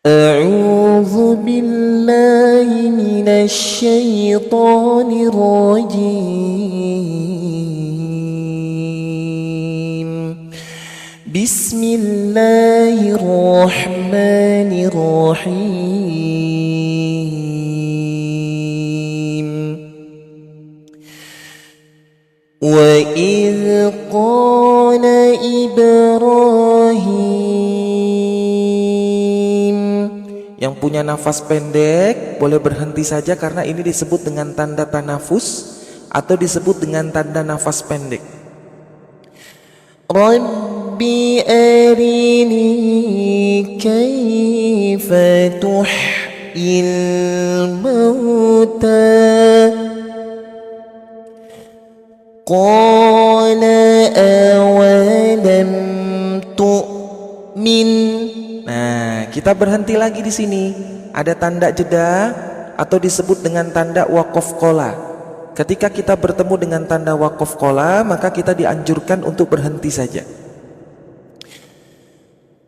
أعوذ بالله من الشيطان الرجيم بسم الله الرحمن الرحيم وإذ قال إبراهيم. Yang punya nafas pendek boleh berhenti saja karena ini disebut dengan tanda tanafus atau disebut dengan tanda nafas pendek. Rabbi arini kaifa tuhyil mauta qala awalam tu'min. Nah, kita berhenti lagi di sini. Ada tanda jeda atau disebut dengan tanda waqaf qola. Ketika kita bertemu dengan tanda waqaf qola, maka kita dianjurkan untuk berhenti saja.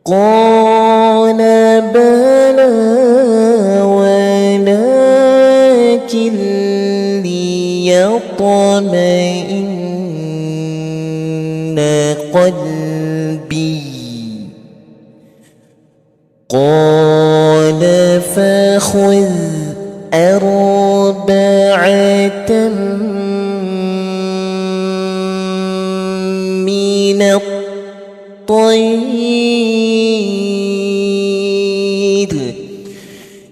Qala bala walakin liyatma'inna qalbi. Qala fakhudh arba'atan minat tayr.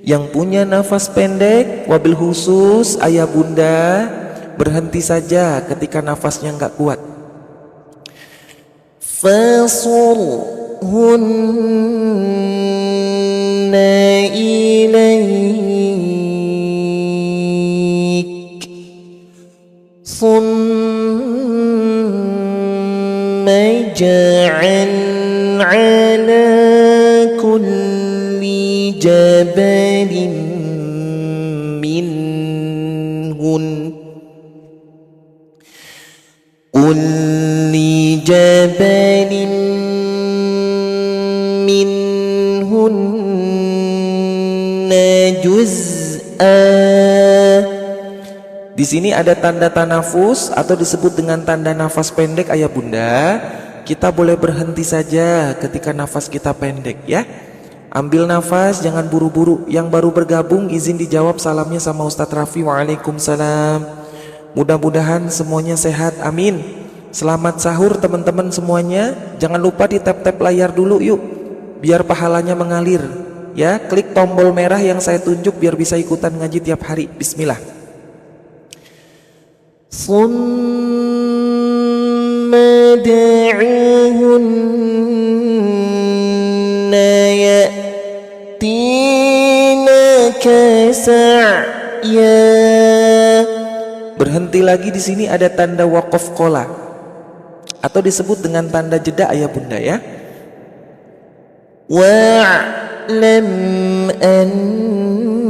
Yang punya nafas pendek, wabil khusus ayah bunda, berhenti saja ketika nafasnya enggak kuat. Fasurhunna ilaik thumma ja'al ala kulli jabalin minhun kulli jabalin minhunna juz'a. Di sini ada tanda tanafus atau disebut dengan tanda nafas pendek ayah bunda. Kita boleh berhenti saja ketika nafas kita pendek ya. Ambil nafas, jangan buru-buru. Yang baru bergabung izin dijawab salamnya sama Ustadz Raffi. Waalaikumsalam. Mudah-mudahan semuanya sehat, amin. Selamat sahur teman-teman semuanya. Jangan lupa di tap-tap layar dulu yuk, biar pahalanya mengalir ya. Klik tombol merah yang saya tunjuk biar bisa ikutan ngaji tiap hari. Bismillah. Summa da'uhunna ya'tinaka sa'ya. Berhenti lagi di sini ada tanda waqaf qola atau disebut dengan tanda jeda ayah bunda ya. Wa'lam anna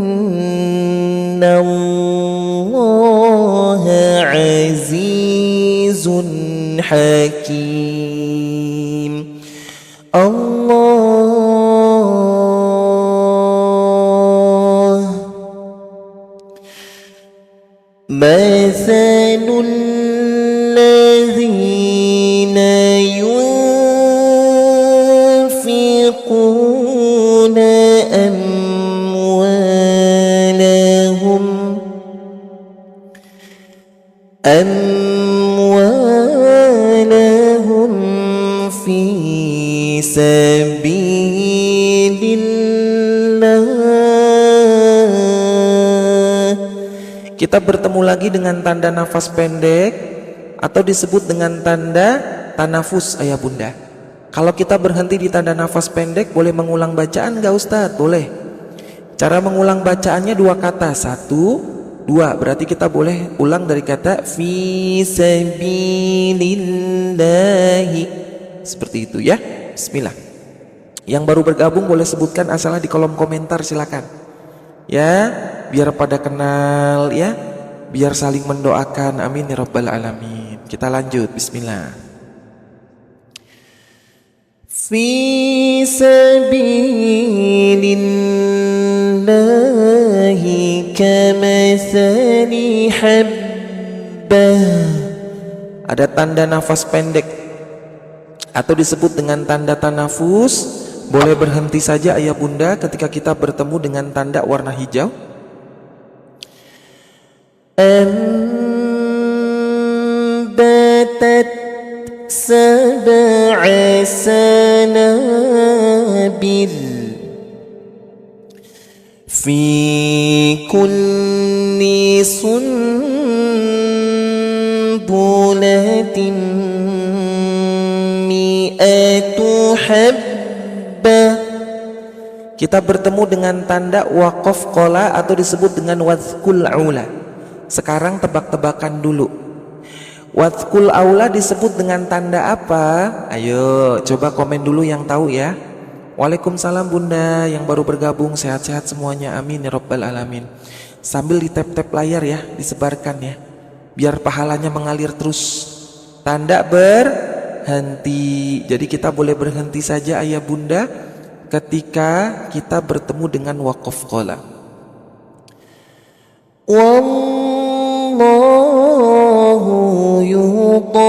Allaha azizun hakim. Allah mathalul ladzina yunfiquna amwalahum fi sabilillah. Kita bertemu lagi dengan tanda nafas pendek atau disebut dengan tanda tanafus ayah bunda. Kalau kita berhenti di tanda nafas pendek, boleh mengulang bacaan enggak Ustadz? Boleh. Cara mengulang bacaannya dua kata, 1, 2. Berarti kita boleh ulang dari kata fi sabilillahi. Seperti itu ya. Bismillah. Yang baru bergabung boleh sebutkan asalnya di kolom komentar, silakan. Ya, biar pada kenal ya, biar saling mendoakan. Amin ya rabbal alamin. Kita lanjut. Bismillah. في سبيل الله كمثل حبة. Ada tanda nafas pendek atau disebut dengan tanda tanafus. Boleh berhenti saja ayah bunda ketika kita bertemu dengan tanda warna hijau. أنبتت سبع سنابل في كل سنبلة مئة حبة. Kita bertemu dengan tanda waqaf qola atau disebut dengan wadhkul aula. Sekarang tebak-tebakan dulu. Wadhkul aula disebut dengan tanda apa? Ayo coba komen dulu yang tahu ya. Waalaikumsalam bunda yang baru bergabung, sehat-sehat semuanya, amin ya rabbal alamin. Sambil di tap-tap layar ya, disebarkan ya, biar pahalanya mengalir terus. Tanda berhenti. Jadi kita boleh berhenti saja ayah bunda ketika kita bertemu dengan waqaf qola. Wallahu yudha'ifu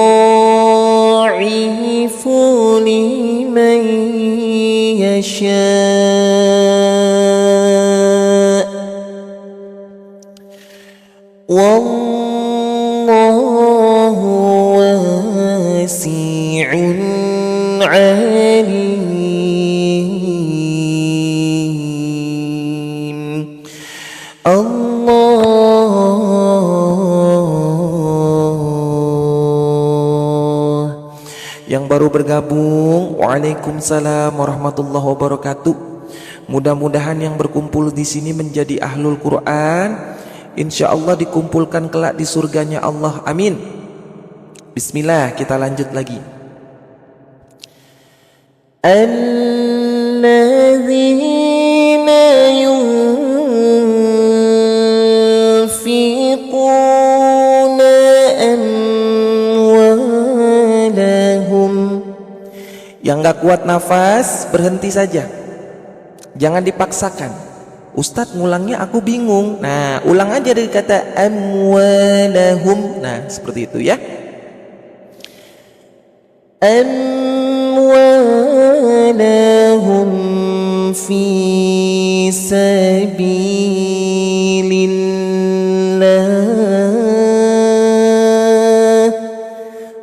liman yasha' wallahu wasi'un 'alim. Yang baru bergabung, waalaikumsalam warahmatullahi wabarakatuh. Mudah-mudahan yang berkumpul di sini menjadi ahlul Quran. Insya Allah dikumpulkan kelak di surganya Allah, amin. Bismillah, kita lanjut lagi. Alladzina yunfiquna amwalahum. Yang gak kuat nafas, berhenti saja, jangan dipaksakan. Ustadz ngulangnya aku bingung. Nah, ulang aja dari kata amwalahum. Nah, seperti itu ya. Amwalahum fi sabilillah.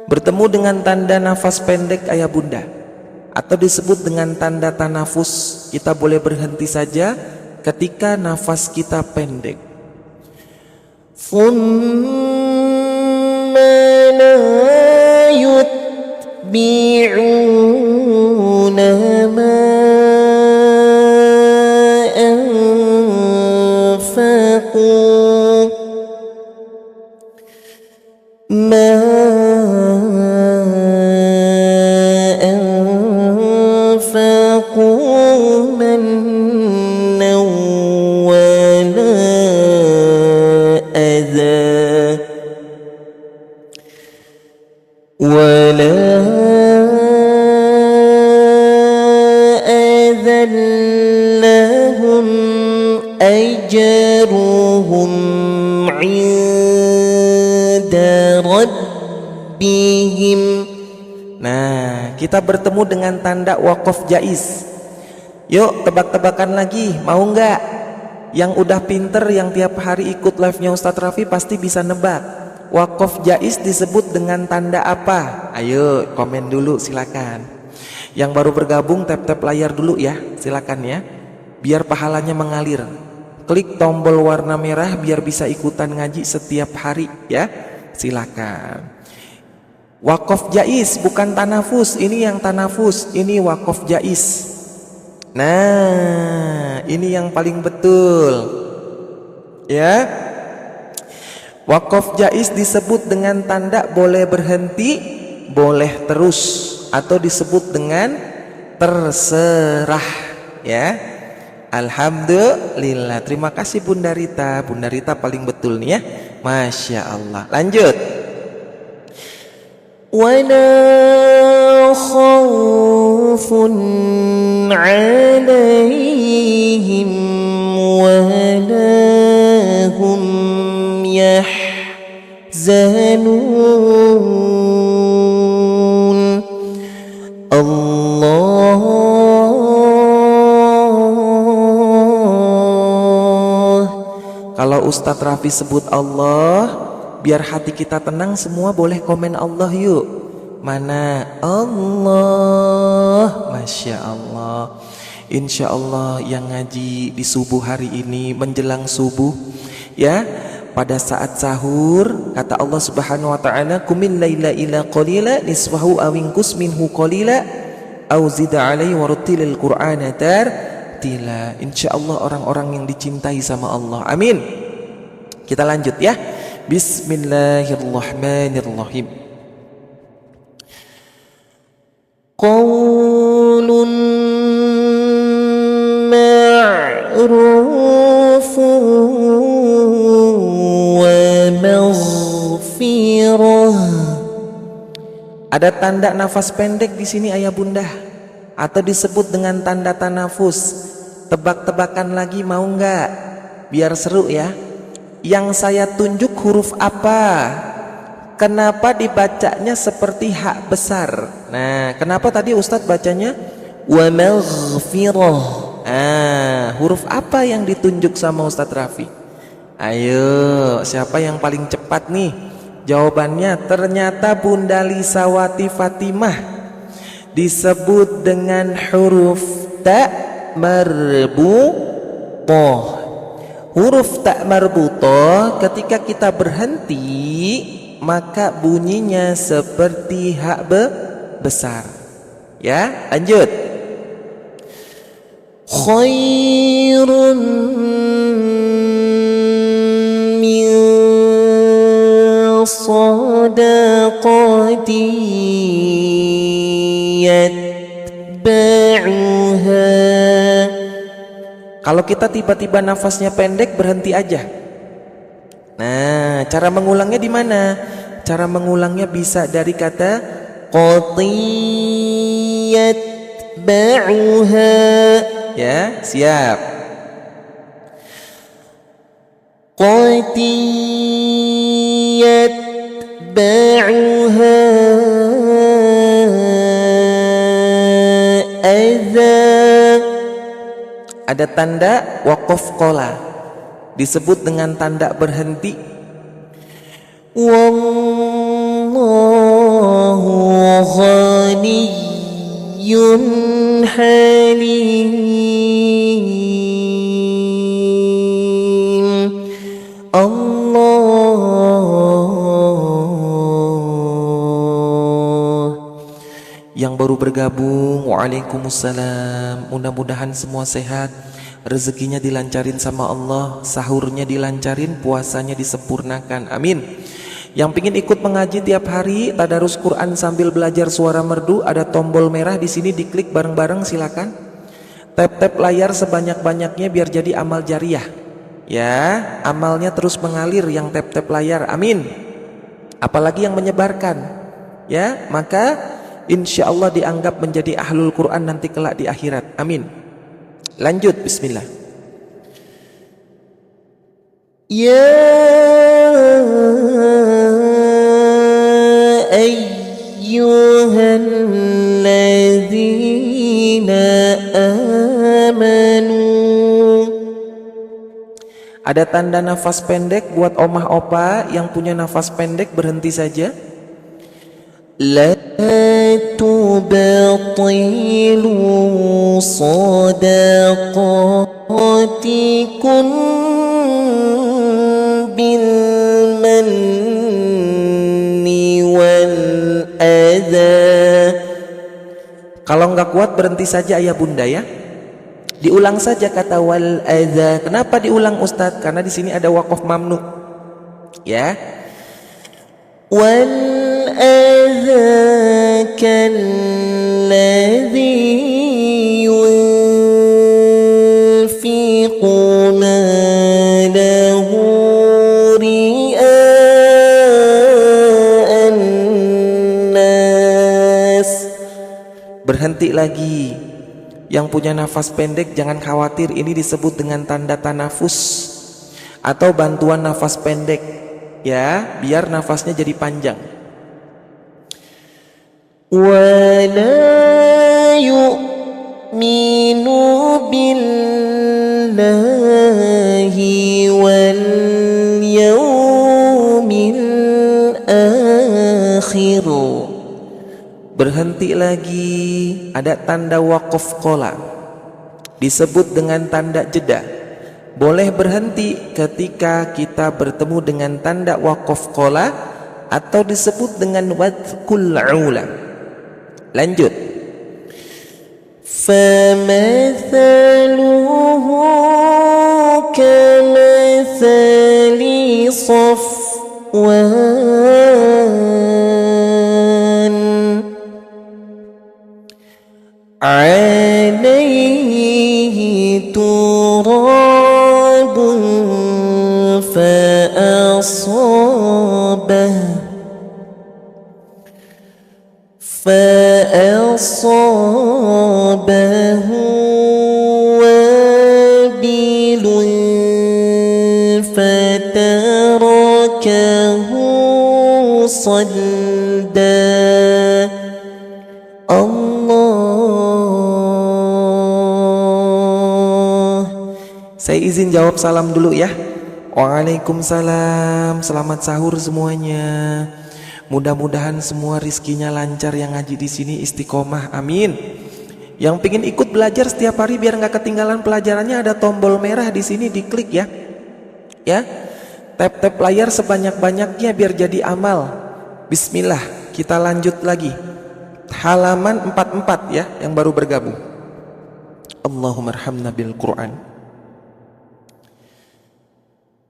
Bertemu dengan tanda nafas pendek ayah bunda atau disebut dengan tanda tanafus. Kita boleh berhenti saja ketika nafas kita pendek. Thumma la yutbi'una ma anfaqu ولا أذن لهم أجرهم عند ربهم. Nah, kita bertemu dengan tanda waqaf jaiz. Yuk tebak-tebakan lagi, mau nggak? Yang udah pinter, yang tiap hari ikut live-nya Ustadz Raffi pasti bisa nebak. Waqaf jaiz disebut dengan tanda apa? Ayo komen dulu silakan. Yang baru bergabung tap-tap layar dulu ya, silakan ya, biar pahalanya mengalir. Klik tombol warna merah biar bisa ikutan ngaji setiap hari ya, silakan. Waqaf jaiz bukan tanafus, ini yang tanafus, ini waqaf jaiz. Nah, ini yang paling betul ya. Waqaf jaiz disebut dengan tanda boleh berhenti, boleh terus, atau disebut dengan terserah ya. Alhamdulillah, terima kasih Bunda Rita. Bunda Rita paling betul nih ya, Masya Allah. Lanjut. ولا خوف عليهم ولا هم يحزنون الله Kalau Ustadz Raffi sebut Allah, biar hati kita tenang semua boleh komen Allah yuk. Mana? Allah. Masya Allah. Insya Allah yang ngaji di subuh hari ini menjelang subuh, ya, pada saat sahur kata Allah Subhanahu wa taala, "Qumil laila illa qalila nisfahu aw inqus minhu qalila aw zid 'alaihi warattilil qur'ana tartila." Insyaallah orang-orang yang dicintai sama Allah. Amin. Kita lanjut ya. Bismillahirrahmanirrahim. Qaulun ma'rufun wa maghfirah. Ada tanda nafas pendek di sini ayah bunda, atau disebut dengan tanda tanafus. Tebak-tebakan lagi mau nggak? Biar seru ya. Yang saya tunjuk huruf apa? Kenapa dibacanya seperti hak besar? Nah, kenapa tadi Ustadz bacanya Wa maghfirah. huruf apa yang ditunjuk sama Ustadz Raffi? Ayo, siapa yang paling cepat nih? Jawabannya ternyata Bunda Lisawati Fatimah disebut dengan huruf ta marbutoh. Huruf ta marbutoh ketika kita berhenti maka bunyinya seperti hak besar. Ya, lanjut. Khairun min sadaqati yatba'uha. Kalau kita tiba-tiba nafasnya pendek, berhenti aja. Nah, cara mengulangnya di mana? Cara mengulangnya bisa dari kata qatiyat ba'uha. Ya, siap. Qatiyat ba'uha adza. Ada tanda waqaf qola, disebut dengan tanda berhenti. Wallahu ghaniyyun halim. Allah. Yang baru bergabung, waalaikumsalam. Mudah-mudahan semua sehat, rezekinya dilancarin sama Allah, sahurnya dilancarin, puasanya disempurnakan. Amin. Yang pingin ikut mengaji tiap hari tadarus Quran sambil belajar suara merdu, ada tombol merah di sini, diklik bareng-bareng silakan. Tap-tap layar sebanyak-banyaknya biar jadi amal jariah. Ya, amalnya terus mengalir yang tap-tap layar. Amin. Apalagi yang menyebarkan. Ya, maka insya Allah dianggap menjadi ahlul Quran nanti kelak di akhirat. Amin. Lanjut, bismillah. Ya ayyuhalladzina amanu. Ada tanda nafas pendek buat omah opa yang punya nafas pendek, berhenti saja. La tubatilu sadaqatikum bil manni wal adha. Kalau nggak kuat berhenti saja ayah bunda ya. Diulang saja kata wal adha. Kenapa diulang Ustadz? Karena di sini ada waqaf mamnu. Ya. Wal adha kalladhi yunfiqu malahu ria'an nas. Berhenti lagi. Yang punya nafas pendek jangan khawatir, ini disebut dengan tanda tanafus atau bantuan nafas pendek, ya, biar nafasnya jadi panjang. ولا يؤمن بالله واليوم الآخر. Berhenti lagi, ada tanda waqaf qola, disebut dengan tanda jeda. Boleh berhenti ketika kita bertemu dengan tanda waqaf qola atau disebut dengan wadhkul ula. Lanjut. فمثله كمثل صفوان عليه تراب فأصابه وابل فتركه صلدا. Saya izin jawab salam dulu ya. Waalaikumsalam. Selamat sahur semuanya. Mudah-mudahan semua rizkinya lancar, yang ngaji di sini istiqomah. Amin. Yang pingin ikut belajar setiap hari biar nggak ketinggalan pelajarannya, ada tombol merah di sini, diklik ya. Ya. Tap-tap layar sebanyak-banyaknya biar jadi amal. Bismillah, kita lanjut lagi. Halaman 44 ya, yang baru bergabung. Allahumma arhamna bil Qur'an.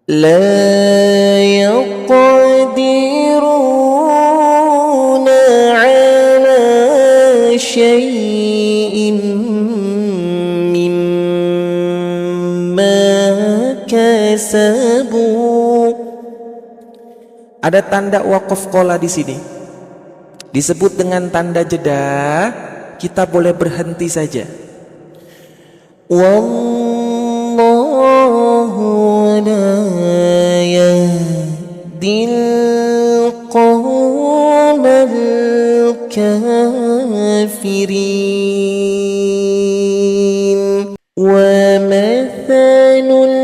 لا يقدرون على شيء مما كسبوا. Ada tanda waqaf qola di sini, disebut dengan tanda jeda. Kita boleh berhenti saja. Wallahu la yahdil qawmal kafirin. Wa mathalul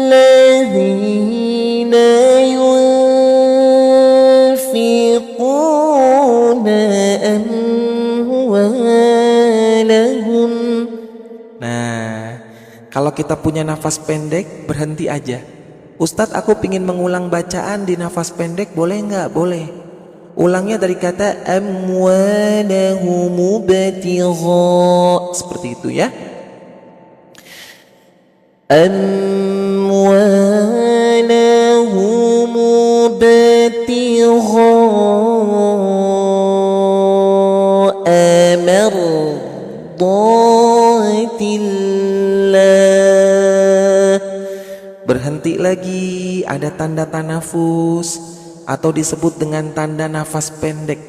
ladzina yunfiquna amwalahum. Nah, kalau kita punya nafas pendek, berhenti aja. Ustadz, aku pingin mengulang bacaan di nafas pendek, boleh nggak? Boleh. Ulangnya dari kata amwalahum mubtigha, seperti itu ya. Amwalahum mubtigha mardatillah. Berhenti lagi, ada tanda tanafus atau disebut dengan tanda nafas pendek.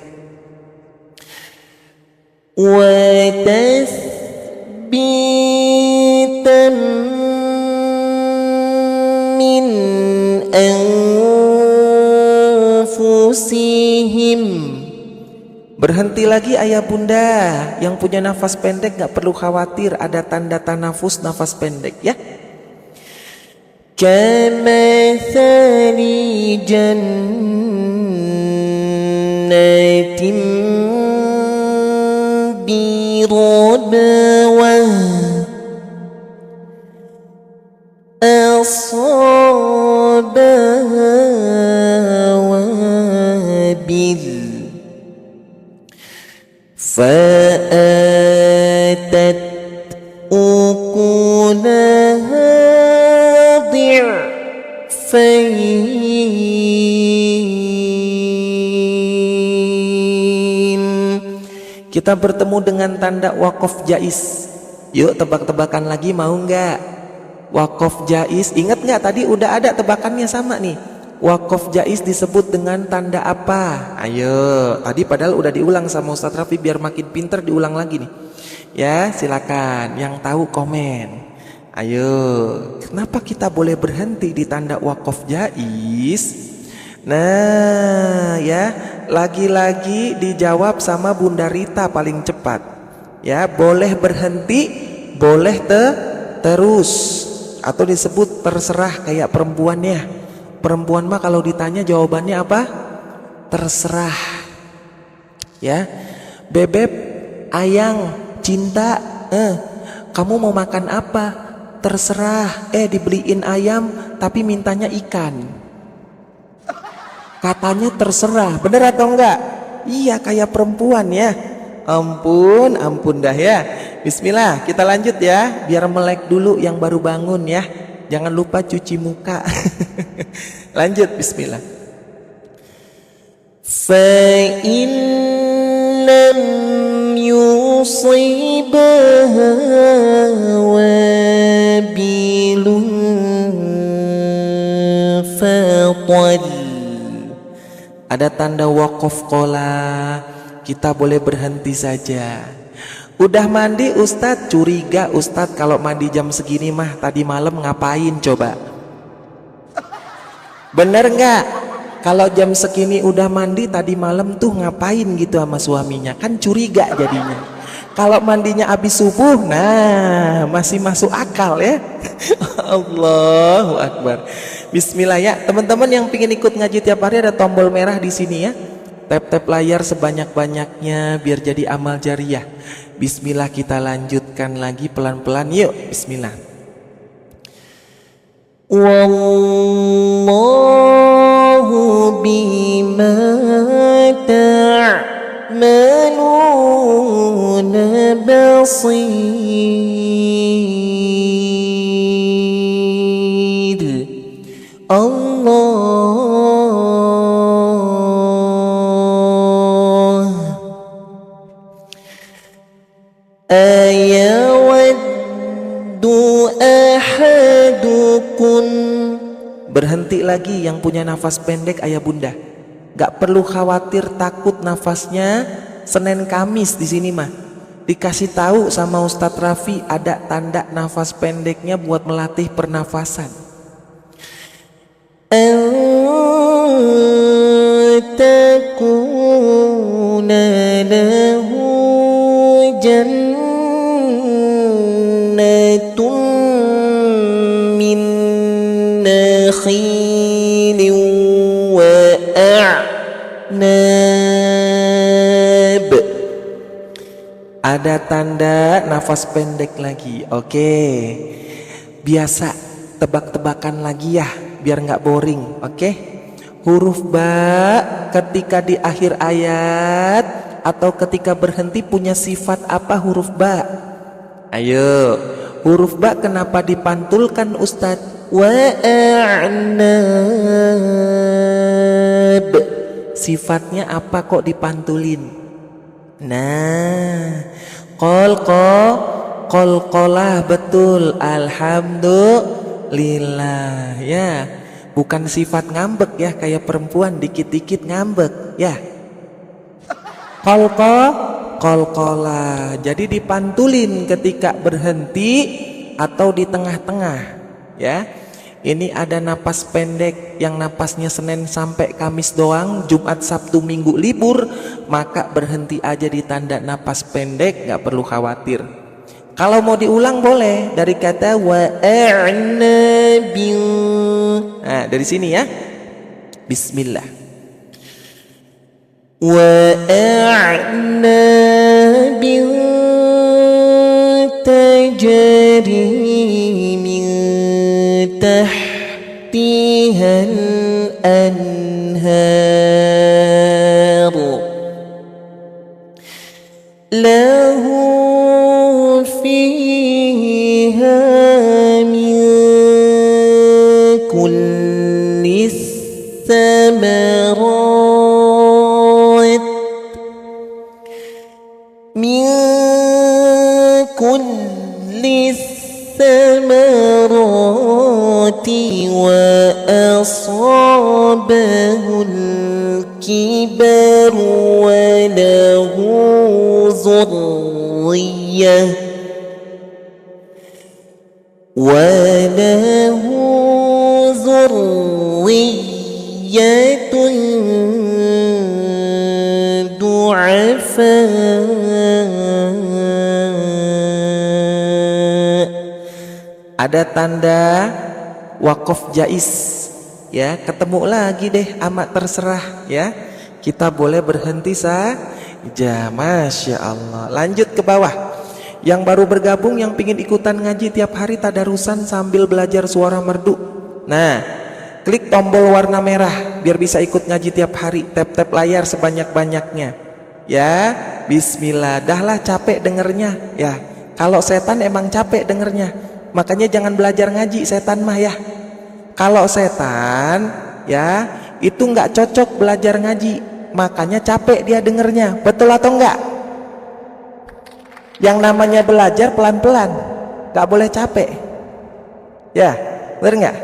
Wa tasbitan min anfusihim. Berhenti lagi ayah bunda. Yang punya nafas pendek gak perlu khawatir, ada tanda tanafus nafas pendek ya. Kamathali jannatin birabawah asabaha wabil fa'atat ukulaha Kita bertemu dengan tanda waqaf jais. Yuk tebak-tebakan lagi, mau nggak? Waqaf jais, ingat nggak tadi udah ada tebakannya sama nih. Waqaf jaiz disebut dengan tanda apa? Ayo, tadi padahal udah diulang sama Ustadz Raffi, biar makin pinter diulang lagi nih. Ya, silakan yang tahu komen. Ayo, kenapa kita boleh berhenti di tanda waqaf jaiz? Nah, ya, lagi-lagi dijawab sama Bunda Rita paling cepat. Ya, boleh berhenti, boleh terus, atau disebut terserah kayak perempuan ya. Perempuan mah kalau ditanya jawabannya apa? Terserah. Ya, bebek, ayang, cinta, kamu mau makan apa? Terserah. Dibeliin ayam tapi mintanya ikan. Katanya terserah, bener atau enggak? Iya, kayak perempuan ya. Ampun dah ya. Bismillah, kita lanjut ya. Biar melek dulu yang baru bangun ya. Jangan lupa cuci muka. Lanjut, bismillah. فإن لم يصبها وابل فطل. Ada tanda waqaf qola, kita boleh berhenti saja. Udah mandi Ustadz, curiga Ustadz kalau mandi jam segini mah tadi malam ngapain coba? Bener nggak? Kalau jam segini udah mandi tadi malam tuh ngapain gitu sama suaminya? Kan curiga jadinya. Kalau mandinya habis subuh, nah masih masuk akal ya. Allahu Akbar. Bismillah ya, teman-teman yang pingin ikut ngaji tiap hari ada tombol merah di sini ya. Tap-tap layar sebanyak-banyaknya biar jadi amal jariah. Bismillah, kita lanjutkan lagi pelan-pelan yuk. Bismillah. Wallahu bima ta'maluna basir. Allah ayawaddu ahadukum. Berhenti lagi yang punya nafas pendek ayah bunda. Gak perlu khawatir takut nafasnya Senin Kamis di sini mah. Dikasih tahu sama Ustadz Raffi ada tanda nafas pendeknya buat melatih pernafasan. Takuna lahu jannatun min nakhilin wa a'nab. Ada tanda nafas pendek lagi. Oke, biasa tebak-tebakan lagi ya biar nggak boring. Oke, huruf ba ketika di akhir ayat atau ketika berhenti punya sifat apa huruf ba? Ayo, huruf ba kenapa dipantulkan Ustadz? Wa a'nab. Sifatnya apa kok dipantulin? Nah, qalqalah, betul. Alhamdulillah ya. Bukan sifat ngambek ya kayak perempuan dikit-dikit ngambek ya. Qalqalah. Jadi dipantulin ketika berhenti atau di tengah-tengah ya. Ini ada napas pendek yang napasnya Senin sampai Kamis doang, Jumat, Sabtu, Minggu libur, maka berhenti aja di tanda napas pendek, gak perlu khawatir. Kalau mau diulang boleh dari kata wa'a'nabin. Nah, dari sini ya. Bismillah. Wa'a'nabin tajri min tahtiha al-anhar lahu fiha min kulli thamarat min kulli الثمرات وأصابه الكبر وله ذرية ضعفاء. Ada tanda wakaf jaiz, ya, ketemu lagi deh, amat terserah, ya. Kita boleh berhenti saja, Masya Allah. Lanjut ke bawah. Yang baru bergabung, yang pingin ikutan ngaji tiap hari tadarusan sambil belajar suara merdu, nah, klik tombol warna merah biar bisa ikut ngaji tiap hari. Tap-tap layar sebanyak-banyaknya, ya. Bismillah. Dahlah capek dengernya, ya. Kalau setan emang capek dengernya, makanya jangan belajar ngaji setan mah, ya. Kalau setan, ya, itu nggak cocok belajar ngaji, makanya capek dia dengernya. Betul atau enggak? Yang namanya belajar pelan-pelan, nggak boleh capek, ya, bener nggak?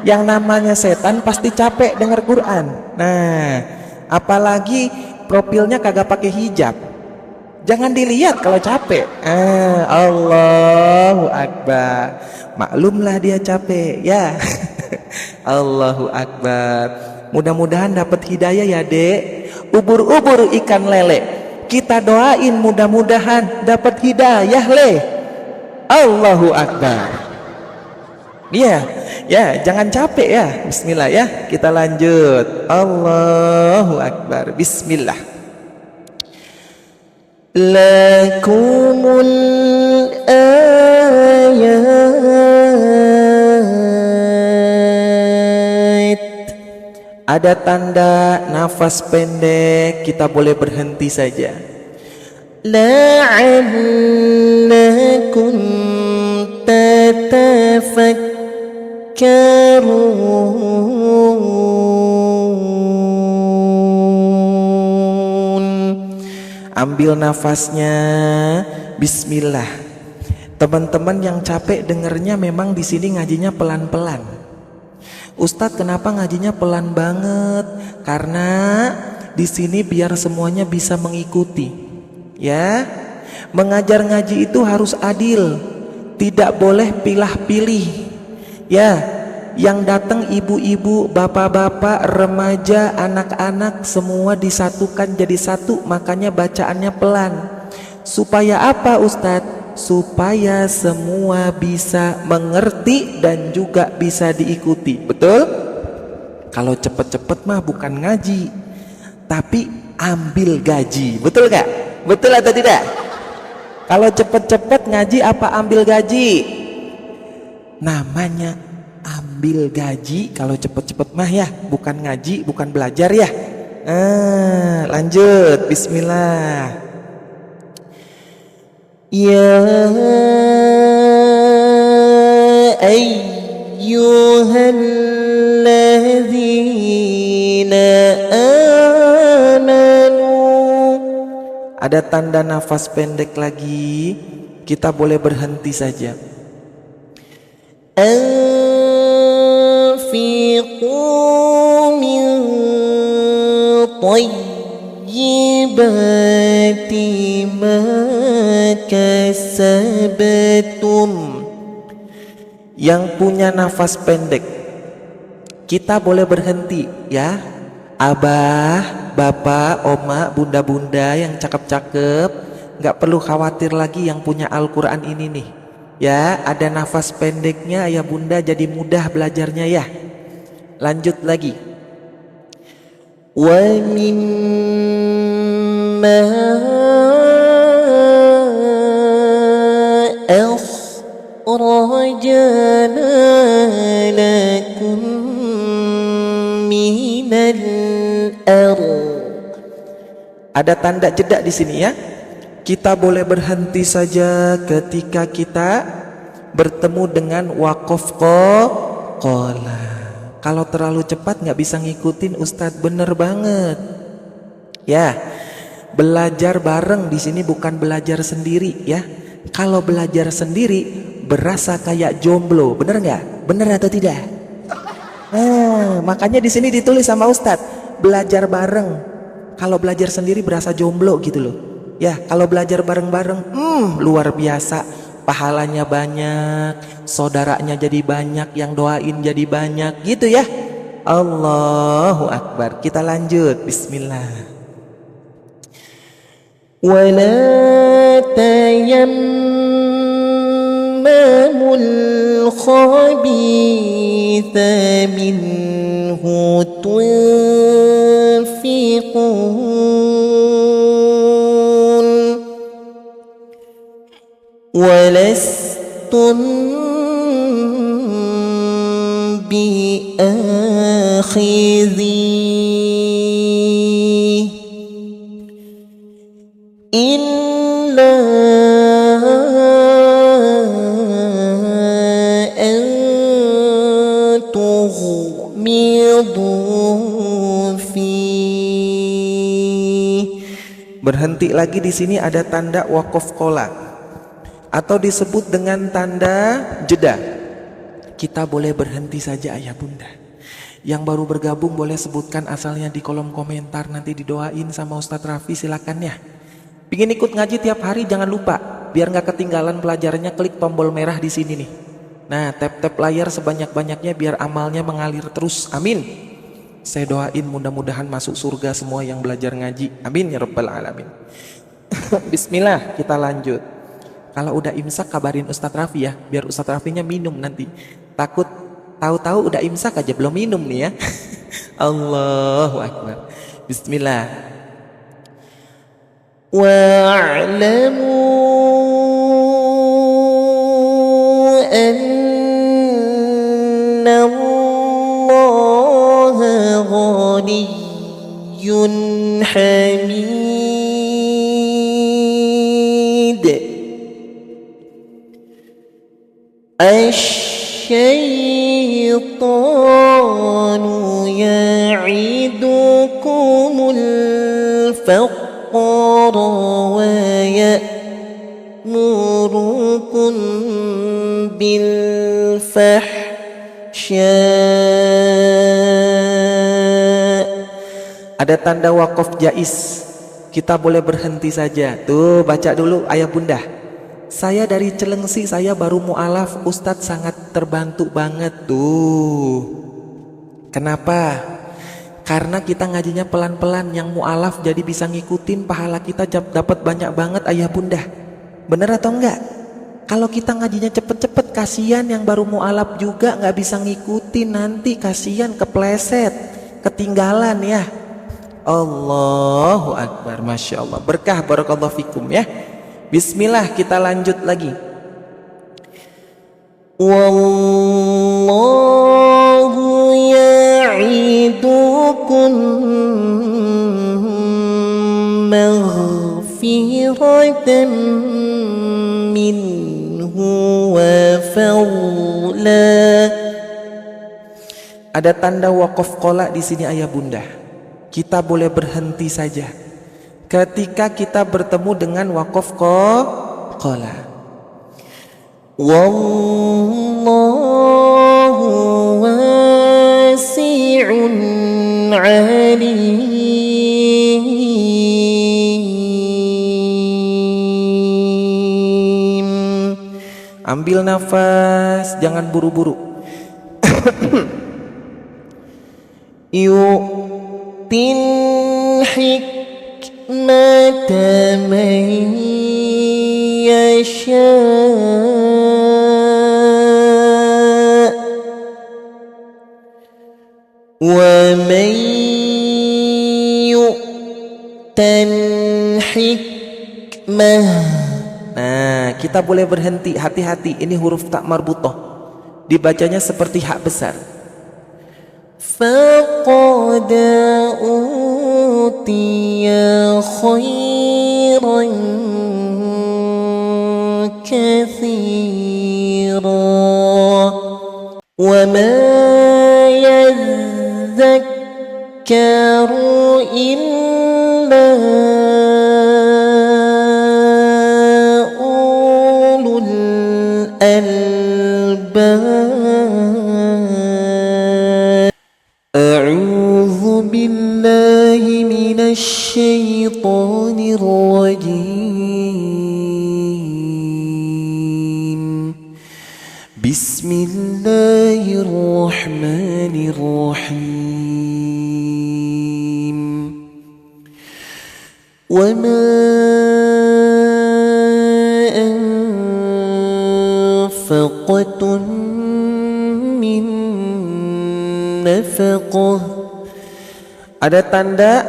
Yang namanya setan pasti capek denger Quran. Nah, apalagi profilnya kagak pakai hijab, jangan dilihat kalau capek. Allahu Akbar. Maklumlah dia capek, ya. Allahu Akbar. Mudah-mudahan dapat hidayah ya, Dek. Ubur-ubur ikan lele. Kita doain mudah-mudahan dapat hidayah, Le. Allahu Akbar. Iya, ya, jangan capek ya. Bismillah ya. Kita lanjut. Allahu Akbar. Bismillah. Lakumul ayat. Ada tanda nafas pendek, kita boleh berhenti saja. La'allakum tatafakkarun. Ambil nafasnya. Bismillah. Teman-teman yang capek dengernya, memang di sini ngajinya pelan-pelan. Ustadz, kenapa ngajinya pelan banget? Karena di sini biar semuanya bisa mengikuti, ya. Mengajar ngaji itu harus adil, tidak boleh pilah-pilih, ya. Yang datang ibu-ibu, bapak-bapak, remaja, anak-anak, semua disatukan jadi satu. Makanya bacaannya pelan. Supaya apa, Ustadz? Supaya semua bisa mengerti dan juga bisa diikuti. Betul? Kalau cepet-cepet mah bukan ngaji, tapi ambil gaji. Betul gak? Betul atau tidak? Kalau cepet-cepet ngaji apa ambil gaji? Namanya ambil gaji kalau cepet-cepet mah, ya. Bukan ngaji, bukan belajar, ya. Lanjut. Bismillah. Ya ayyuhalladzina amanu. Ada tanda nafas pendek lagi, kita boleh berhenti saja. Anfiqu min tayyibati ma kasabtum. Yang punya nafas pendek, kita boleh berhenti, ya. Abah, bapak, oma, bunda-bunda yang cakep-cakep, nggak perlu khawatir lagi yang punya Al-Quran ini nih, ya. Ada nafas pendeknya, ya bunda, jadi mudah belajarnya, ya. Lanjut lagi. Wa mimma akhrajna lakum minal ardh. Ada tanda jeda di sini, ya. Kita boleh berhenti saja ketika kita bertemu dengan waqaf qala. Kalau terlalu cepat nggak bisa ngikutin Ustadz. Bener banget, ya. Belajar bareng di sini, bukan belajar sendiri, ya. Kalau belajar sendiri berasa kayak jomblo, bener nggak? Bener atau tidak? Nah, makanya di sini ditulis sama Ustadz, belajar bareng. Kalau belajar sendiri berasa jomblo gitu loh. Ya, kalau belajar bareng-bareng, luar biasa. Pahalanya banyak, saudaranya jadi banyak, yang doain jadi banyak, gitu ya. Allahu Akbar. Kita lanjut. Bismillah. ولا تيمموا الخبيث منه تنفقون ولستم بآخذيه إلا أن تغمضوا فيه. Berhenti lagi di sini ada tanda waqaf qola atau disebut dengan tanda jeda. Kita boleh berhenti saja ayah bunda. Yang baru bergabung boleh sebutkan asalnya di kolom komentar, nanti didoain sama Ustadz Raffi, silakan ya. Pingin ikut ngaji tiap hari jangan lupa, biar nggak ketinggalan pelajarannya, klik tombol merah di sini nih. Nah, tap-tap layar sebanyak-banyaknya biar amalnya mengalir terus. Amin. Saya doain mudah-mudahan masuk surga semua yang belajar ngaji. Amin ya rabbal alamin. Bismillah, kita lanjut. Kalau udah imsak kabarin Ustadz Raffi ya, biar Ustadz Raffinya minum nanti. Takut tahu-tahu udah imsak aja belum minum nih ya. Allahu Akbar. Bismillah. واعلموا أن الله غني حميد الشيطان يعدكم الفقر ويأمركم بالفحشاء. Ada tanda wakaf jais. Kita boleh berhenti saja. Tuh, baca dulu ayah bunda. Saya dari Celengsi, saya baru mu'alaf. Ustadz sangat terbantu banget. Tuh. Kenapa? Karena kita ngajinya pelan-pelan. Yang mu'alaf jadi bisa ngikutin, pahala kita dapat banyak banget ayah bunda. Bener atau enggak? Kalau kita ngajinya cepet-cepet, kasihan yang baru mu'alaf juga nggak bisa ngikutin, nanti kasihan kepleset, ketinggalan ya. Allahu Akbar, Masya Allah. Berkah, barakallahu fikum ya. Bismillah, kita lanjut lagi. Wallahu ya'idukum maghfiratan minhu wa fadla. Ada tanda waqaf qola di sini ayah bunda. Kita boleh berhenti saja ketika kita bertemu dengan waqaf qola. Wallahu wasi'un alim. Ambil nafas, jangan buru-buru. Yu'tin hikmata man yasha' wa man yu'tan hikmah. Nah, kita boleh berhenti. Hati-hati, ini huruf tak marbutoh, dibacanya seperti hak besar. فقد أوتي خيرا كثيرا وما يذكر إلا أولو الألباب. Bismillahirrahmanirrahim. Wa ma anfaqtum min nafaqah. Ada tanda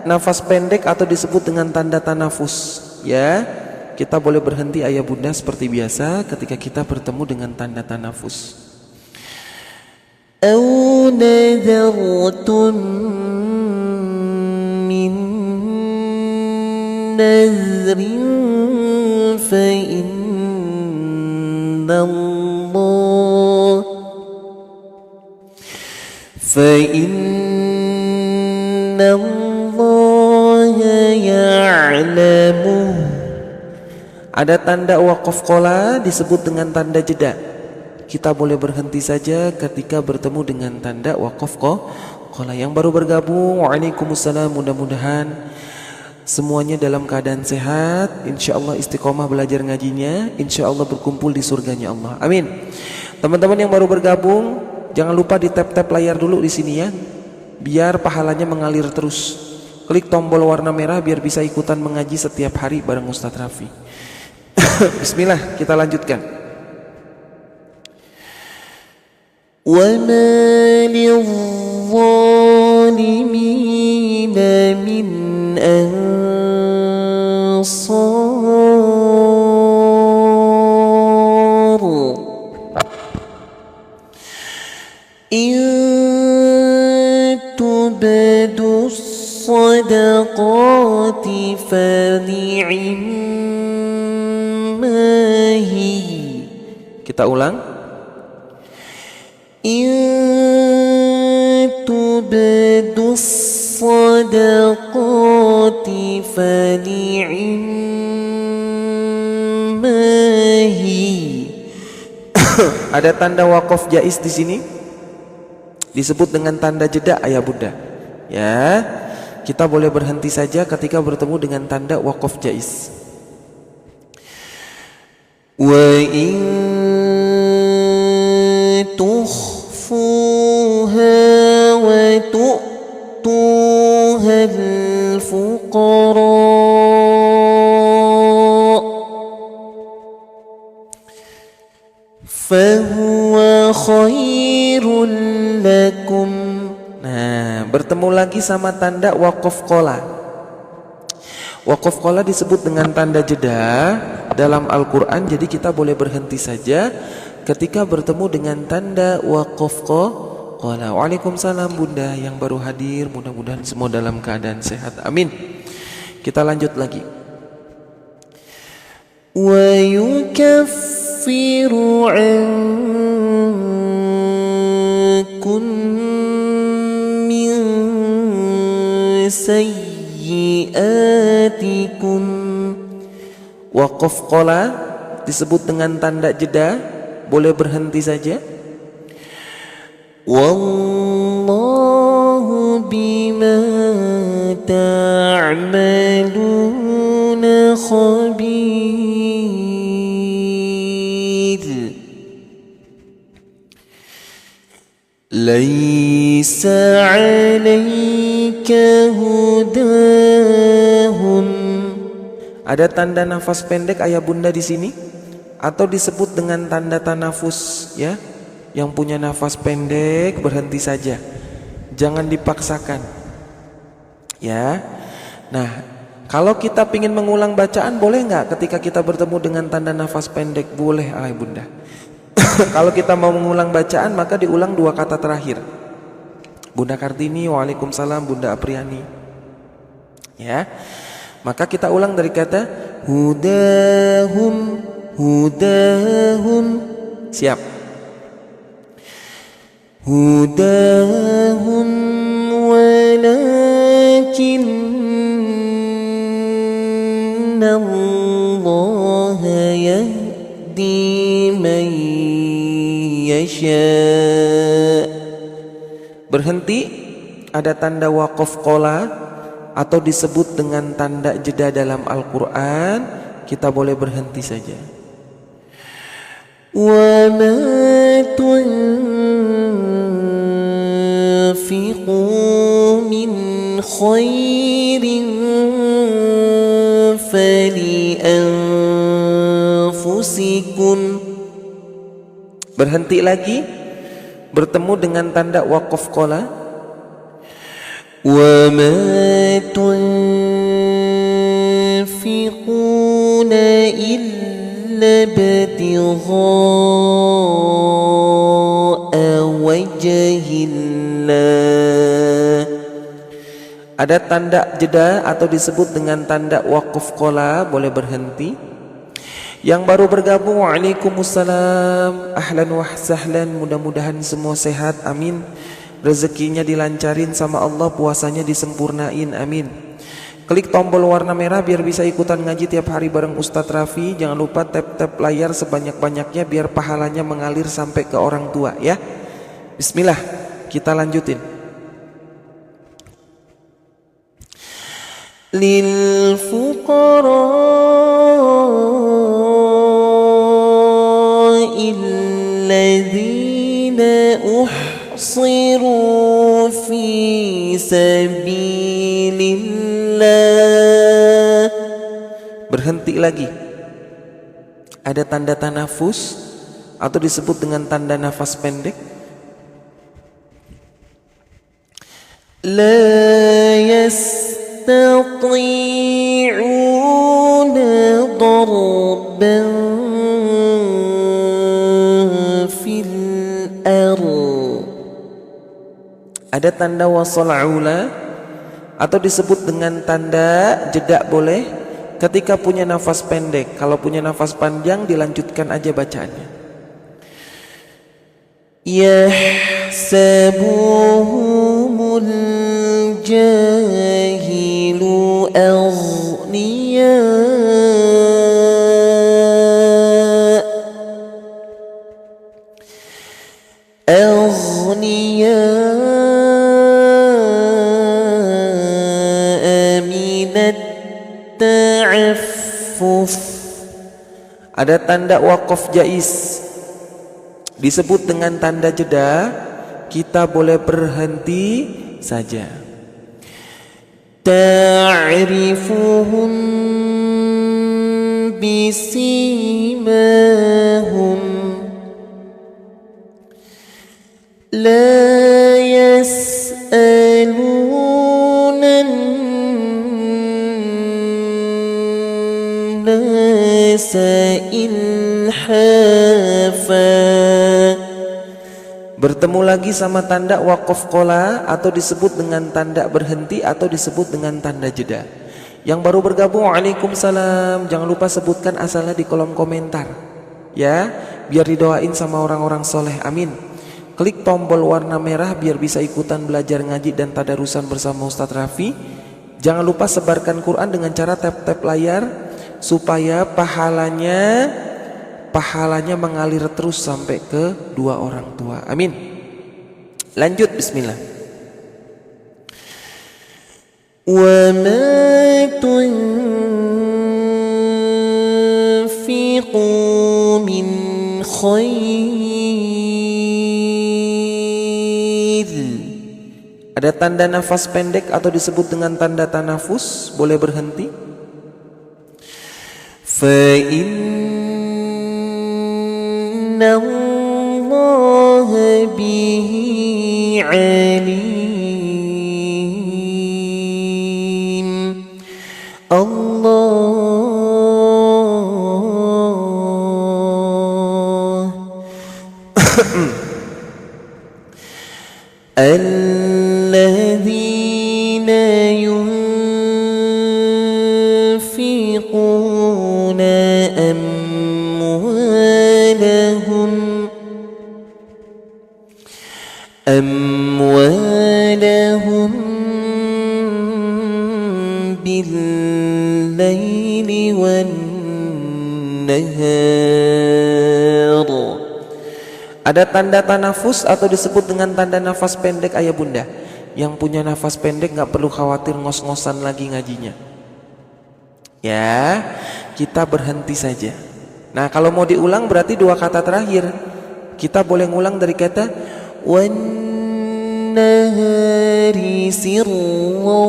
nafas pendek atau disebut dengan tanda tanafus, ya. Kita boleh berhenti ayah bunda seperti biasa ketika kita bertemu dengan tanda tanafus. Aw nadartum min nazrin fa inna Allah ya'lamuh. Ada tanda waqaf qola disebut dengan tanda jeda. Kita boleh berhenti saja ketika bertemu dengan tanda waqaf qola. Yang baru bergabung, waalaikumsalam, mudah-mudahan semuanya dalam keadaan sehat, insyaallah istiqomah belajar ngajinya, insyaallah berkumpul di surganya Allah. Amin. Teman-teman yang baru bergabung, jangan lupa di tap-tap layar dulu di sini ya, biar pahalanya mengalir terus. Klik tombol warna merah biar bisa ikutan mengaji setiap hari bareng Ustadz Rafi. Bismillah, kita lanjutkan. Wa ma lil-zalimina min ansar. In tubdu sadaqati fani'im. Kita ulang. In tubdu sadaqati fani'immahi. Ada tanda waqaf jaiz di sini disebut dengan tanda jeda ayah bunda. Ya, kita boleh berhenti saja ketika bertemu dengan tanda waqaf jaiz. Wa in tukhfuha wa tu'tuha al-fuqara fahuwa khairul lakum. Nah, bertemu lagi sama tanda waqaf qola. Waqaf qola disebut dengan tanda jeda dalam Al-Quran, jadi kita boleh berhenti saja ketika bertemu dengan tanda waqaf qola. Waalaikumsalam bunda yang baru hadir, mudah-mudahan semua dalam keadaan sehat, amin. Kita lanjut lagi. Wa yukaffiru ankum min sayyi'atikum. Waqaf qola disebut dengan tanda jeda, boleh berhenti saja. Wallahu bima ta'maluna khabir. Laisa 'alaika hudahum. Ada tanda nafas pendek ayah bunda di sini, atau disebut dengan tanda tanafus ya. Yang punya nafas pendek berhenti saja, jangan dipaksakan ya. Nah, kalau kita ingin mengulang bacaan boleh nggak ketika kita bertemu dengan tanda nafas pendek? Boleh ayah bunda. Kalau kita mau mengulang bacaan maka diulang dua kata terakhir. Bunda Kartini, waalaikumsalam. Bunda Apriani ya. Maka kita ulang dari kata hudahum, hudahum. Siap. Hudahum walakinna Allah yahdi man yasha. Berhenti, ada tanda waqaf qola atau disebut dengan tanda jeda dalam Al-Quran, kita boleh berhenti saja. وما تنفقوا من خير فلأنفسكم. Berhenti lagi, bertemu dengan tanda waqaf qala. وما تنفقون إلا ابتغاء وجه الله. Ada tanda jeda atau disebut dengan tanda waqaf qala, boleh berhenti. Yang baru bergabung, waalaikumsalam, ahlan wa sahlan, mudah-mudahan semua sehat, amin. Rezekinya dilancarin sama Allah, puasanya disempurnain, amin. Klik tombol warna merah biar bisa ikutan ngaji tiap hari bareng Ustadz Raffi. Jangan lupa tap-tap layar sebanyak-banyaknya biar pahalanya mengalir sampai ke orang tua ya. Bismillah, kita lanjutin. Lil fuqara illadzina uhsiru fi sabilillah. Berhenti lagi. Ada tanda tanafus atau disebut dengan tanda nafas pendek. La yastati'una darban fil ardh. Ada tanda wasal'ula atau disebut dengan tanda jeda, boleh ketika punya nafas pendek. Kalau punya nafas panjang dilanjutkan aja bacaannya. Yahsabuhumul jahilu aghniya minat ta'affuf. Ada tanda waqaf jaiz disebut dengan tanda jeda, kita boleh berhenti saja. Ta'rifuhum bisimahum la yas'aluna an-nasa ilhafa. Bertemu lagi sama tanda waqaf qala atau disebut dengan tanda berhenti atau disebut dengan tanda jeda. Yang baru bergabung, waalaikumsalam, jangan lupa sebutkan asalnya di kolom komentar ya, biar didoain sama orang-orang soleh, amin. Klik tombol warna merah biar bisa ikutan belajar ngaji dan tadarusan bersama Ustadz Raffi. Jangan lupa sebarkan Quran dengan cara tap-tap layar supaya pahalanya mengalir terus sampai ke dua orang tua, amin. Lanjut, bismillah. Wa ma tunfiqu min khair. Ada tanda nafas pendek atau disebut dengan tanda tanafus, boleh berhenti. Fa inna Allah bihi alim. Allah alladhina yunfiquna أموالهم بالليل والنهار. Ada tanda tanafus atau disebut dengan tanda nafas pendek, ayah bunda. Yang punya nafas pendek gak perlu khawatir ngos-ngosan lagi ngajinya ya, kita berhenti saja. Nah, kalau mau diulang berarti dua kata terakhir. Kita boleh ngulang dari kata wannahari sirran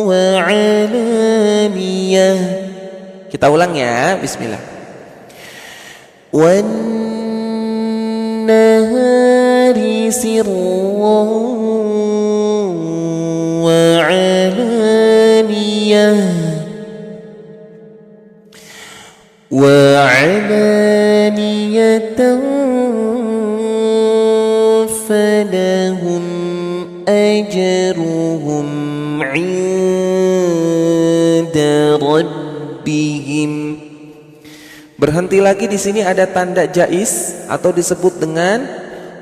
wa alaniyah. Kita ulang ya, bismillah. wannahari sirran wa alaniyah وعلانية فلهم أجرهم عند ربهم. Berhenti lagi di sini ada tanda jais atau disebut dengan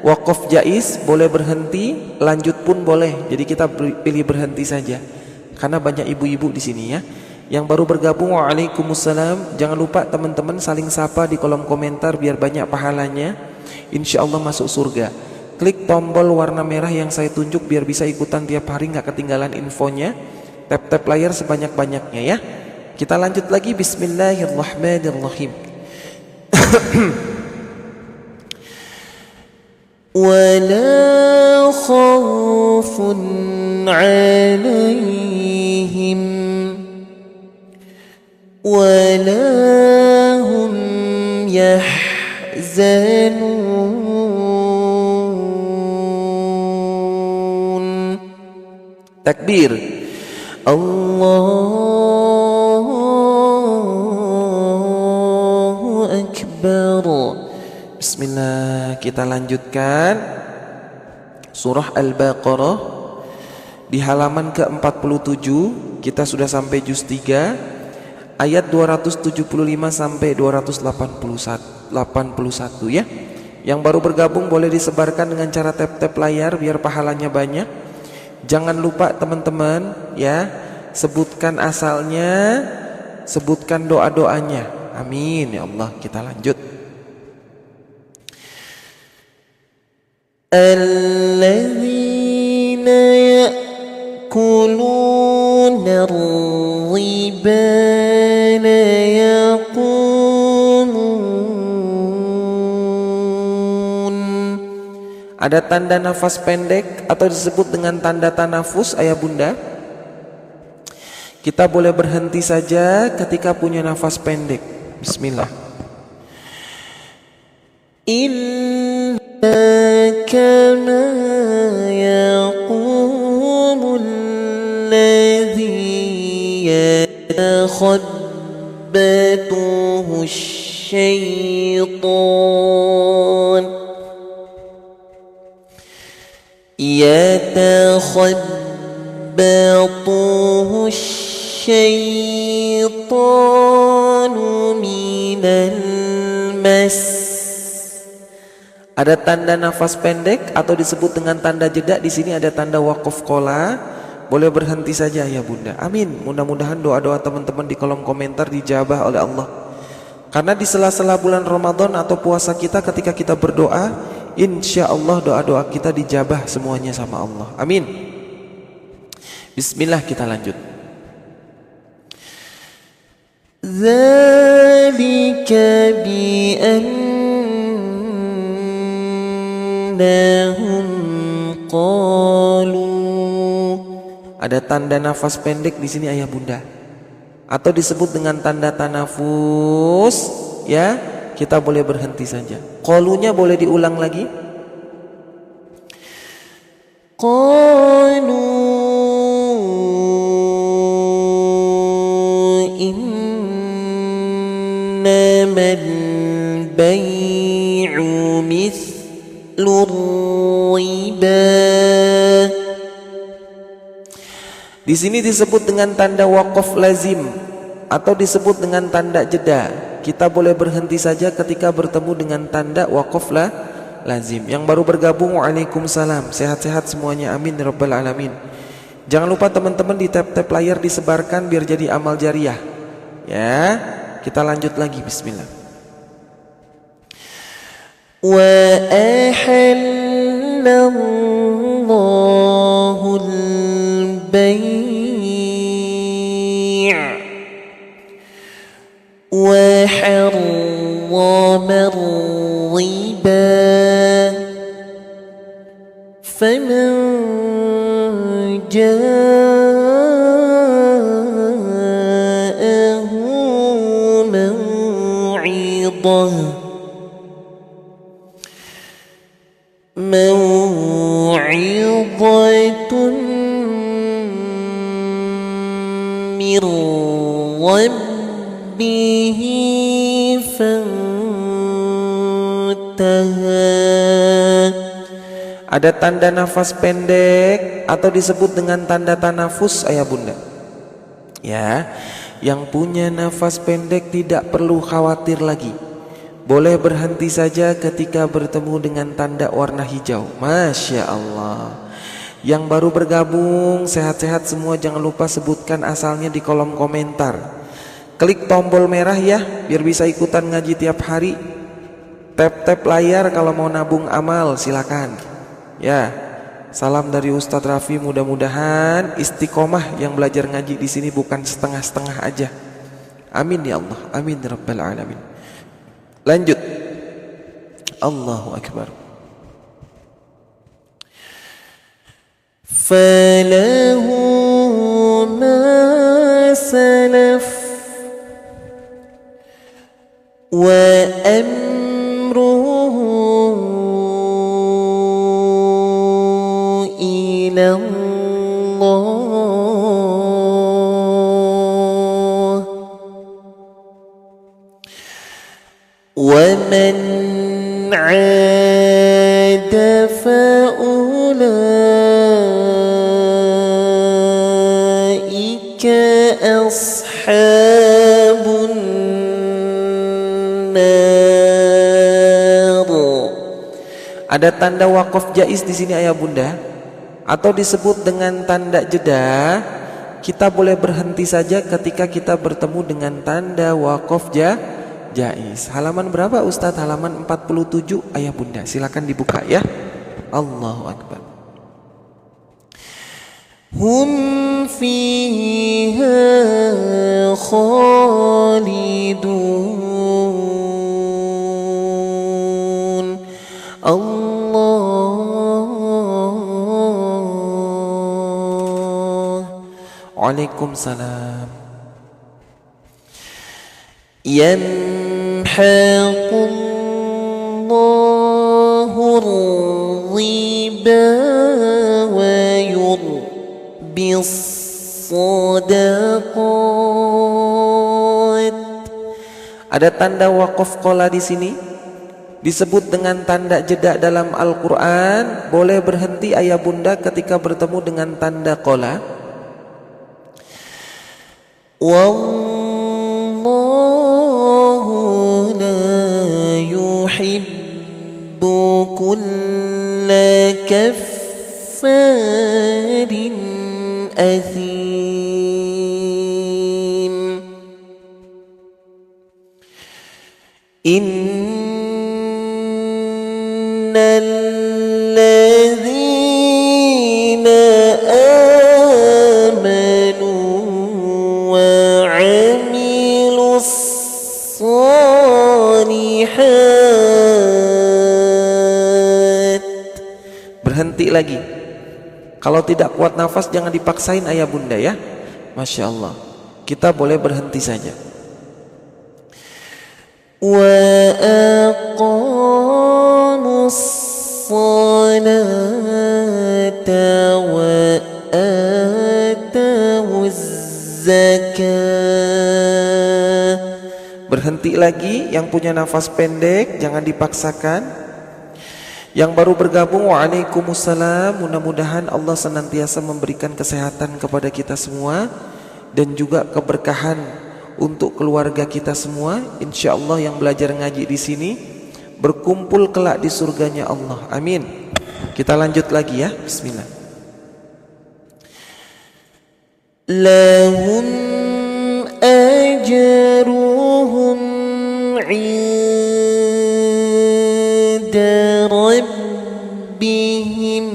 waqaf jais, boleh berhenti, lanjut pun boleh. Jadi kita pilih berhenti saja karena banyak ibu-ibu di sini ya. Yang baru bergabung, waalaikumsalam. Jangan lupa teman-teman saling sapa di kolom komentar biar banyak pahalanya. Insya Allah masuk surga. Klik tombol warna merah yang saya tunjuk biar bisa ikutan tiap hari, nggak ketinggalan infonya. Tap-tap layar sebanyak-banyaknya ya. Kita lanjut lagi, bismillahirrahmanirrahim. ولا خوف عليهم ولا هم يحزنون. Takbir. Allahu Akbar. Bismillah, kita lanjutkan surah Al-Baqarah di halaman ke-47. Kita sudah sampai juz 3 ayat 275 sampai 281 ya. Yang baru bergabung boleh disebarkan dengan cara tap-tap layar biar pahalanya banyak. Jangan lupa teman-teman ya, sebutkan asalnya, sebutkan doa-doanya. Amin ya Allah. Kita lanjut. الذين يأكلون الربا لا يقومون. Ada tanda nafas pendek atau disebut dengan tanda tanafus ayah bunda. Kita boleh berhenti saja ketika punya nafas pendek. Bismillah. كما يقوم الذي يتخبطه الشيطان من المس. Ada tanda nafas pendek atau disebut dengan tanda jeda. Di sini ada tanda waqaf qola. Boleh berhenti saja ya bunda. Amin. Mudah-mudahan doa-doa teman-teman di kolom komentar dijabah oleh Allah. Karena di sela-sela bulan Ramadan atau puasa kita, ketika kita berdoa, insya Allah doa-doa kita dijabah semuanya sama Allah. Amin. Bismillah, kita lanjut. Dzalika bi'annahum qalu. Ada tanda nafas pendek di sini ayah bunda, atau disebut dengan tanda tanafus ya. Kita boleh berhenti saja. Qalunya boleh diulang lagi. Qalu innamal bay'u mithlur riba. Di sini disebut dengan tanda waqaf lazim atau disebut dengan tanda jeda. Kita boleh berhenti saja ketika bertemu dengan tanda waqaf lazim. Yang baru bergabung, waalaikumsalam. Sehat-sehat semuanya, amin ya rabbal alamin. Jangan lupa teman-teman di tap-tap layar disebarkan biar jadi amal jariah. Ya, kita lanjut lagi. Bismillah. Wa ahallallahu al-bay' wa harrama الربا فمن جاءه موعظة من ربه فانتهى. Ada tanda nafas pendek atau disebut dengan tanda tanafus ayah bunda. Ya, yang punya nafas pendek tidak perlu khawatir lagi. Boleh berhenti saja ketika bertemu dengan tanda warna hijau. Masya Allah. Yang baru bergabung, sehat-sehat semua, jangan lupa sebutkan asalnya di kolom komentar. Klik tombol merah ya, biar bisa ikutan ngaji tiap hari. Tap-tap layar kalau mau nabung amal, silakan. Ya, salam dari Ustadz Raffi, mudah-mudahan istiqomah yang belajar ngaji di sini bukan setengah-setengah aja. Amin ya Allah, amin ya Rabbal Alamin. Lanjut. Allahu Akbar. Falahu ma salaf wa amruhu ila Allah wa man 'ada faulaika ashabun nar. Ada tanda wakaf jaiz di sini ayah bunda, atau disebut dengan tanda jeda. Kita boleh berhenti saja ketika kita bertemu dengan tanda wakaf jaiz. Halaman berapa Ustadz? Halaman 47 ayah bunda, silakan dibuka ya. Allahu Akbar. Hum fiha khalidun. Allah. Waalaikumsalam. Yamhaqullahu riba wa yurbis sadaqat. Ada tanda waqaf qola di sini, disebut dengan tanda jeda dalam Al-Quran. Boleh berhenti ayah bunda ketika bertemu dengan tanda qola. Wallahu la yuhibbu kulla kaffarin athim. Innal ladzina amanu wa 'amilus shalihat. Berhenti lagi. Kalau tidak kuat nafas jangan dipaksain ayah bunda ya. Masya Allah. Kita boleh berhenti saja. Wa aqamus salata wa atawuz zakah. Berhenti lagi. Yang punya nafas pendek jangan dipaksakan. Yang baru bergabung, waalaikumsalam. Mudah-mudahan Allah senantiasa memberikan kesehatan kepada kita semua dan juga keberkahan untuk keluarga kita semua. Insya Allah yang belajar ngaji di sini berkumpul kelak di surganya Allah. Amin. Kita lanjut lagi ya. Bismillah. Lahum ajruhum 'inda rabbihim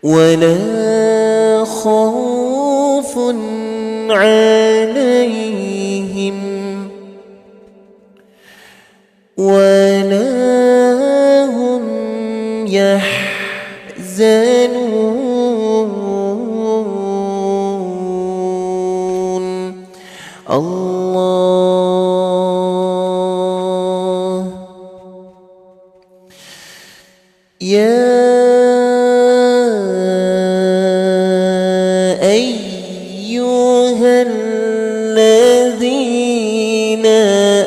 wala khawfun 'alayhim ولا هم يحزنون الله يا أيها الذين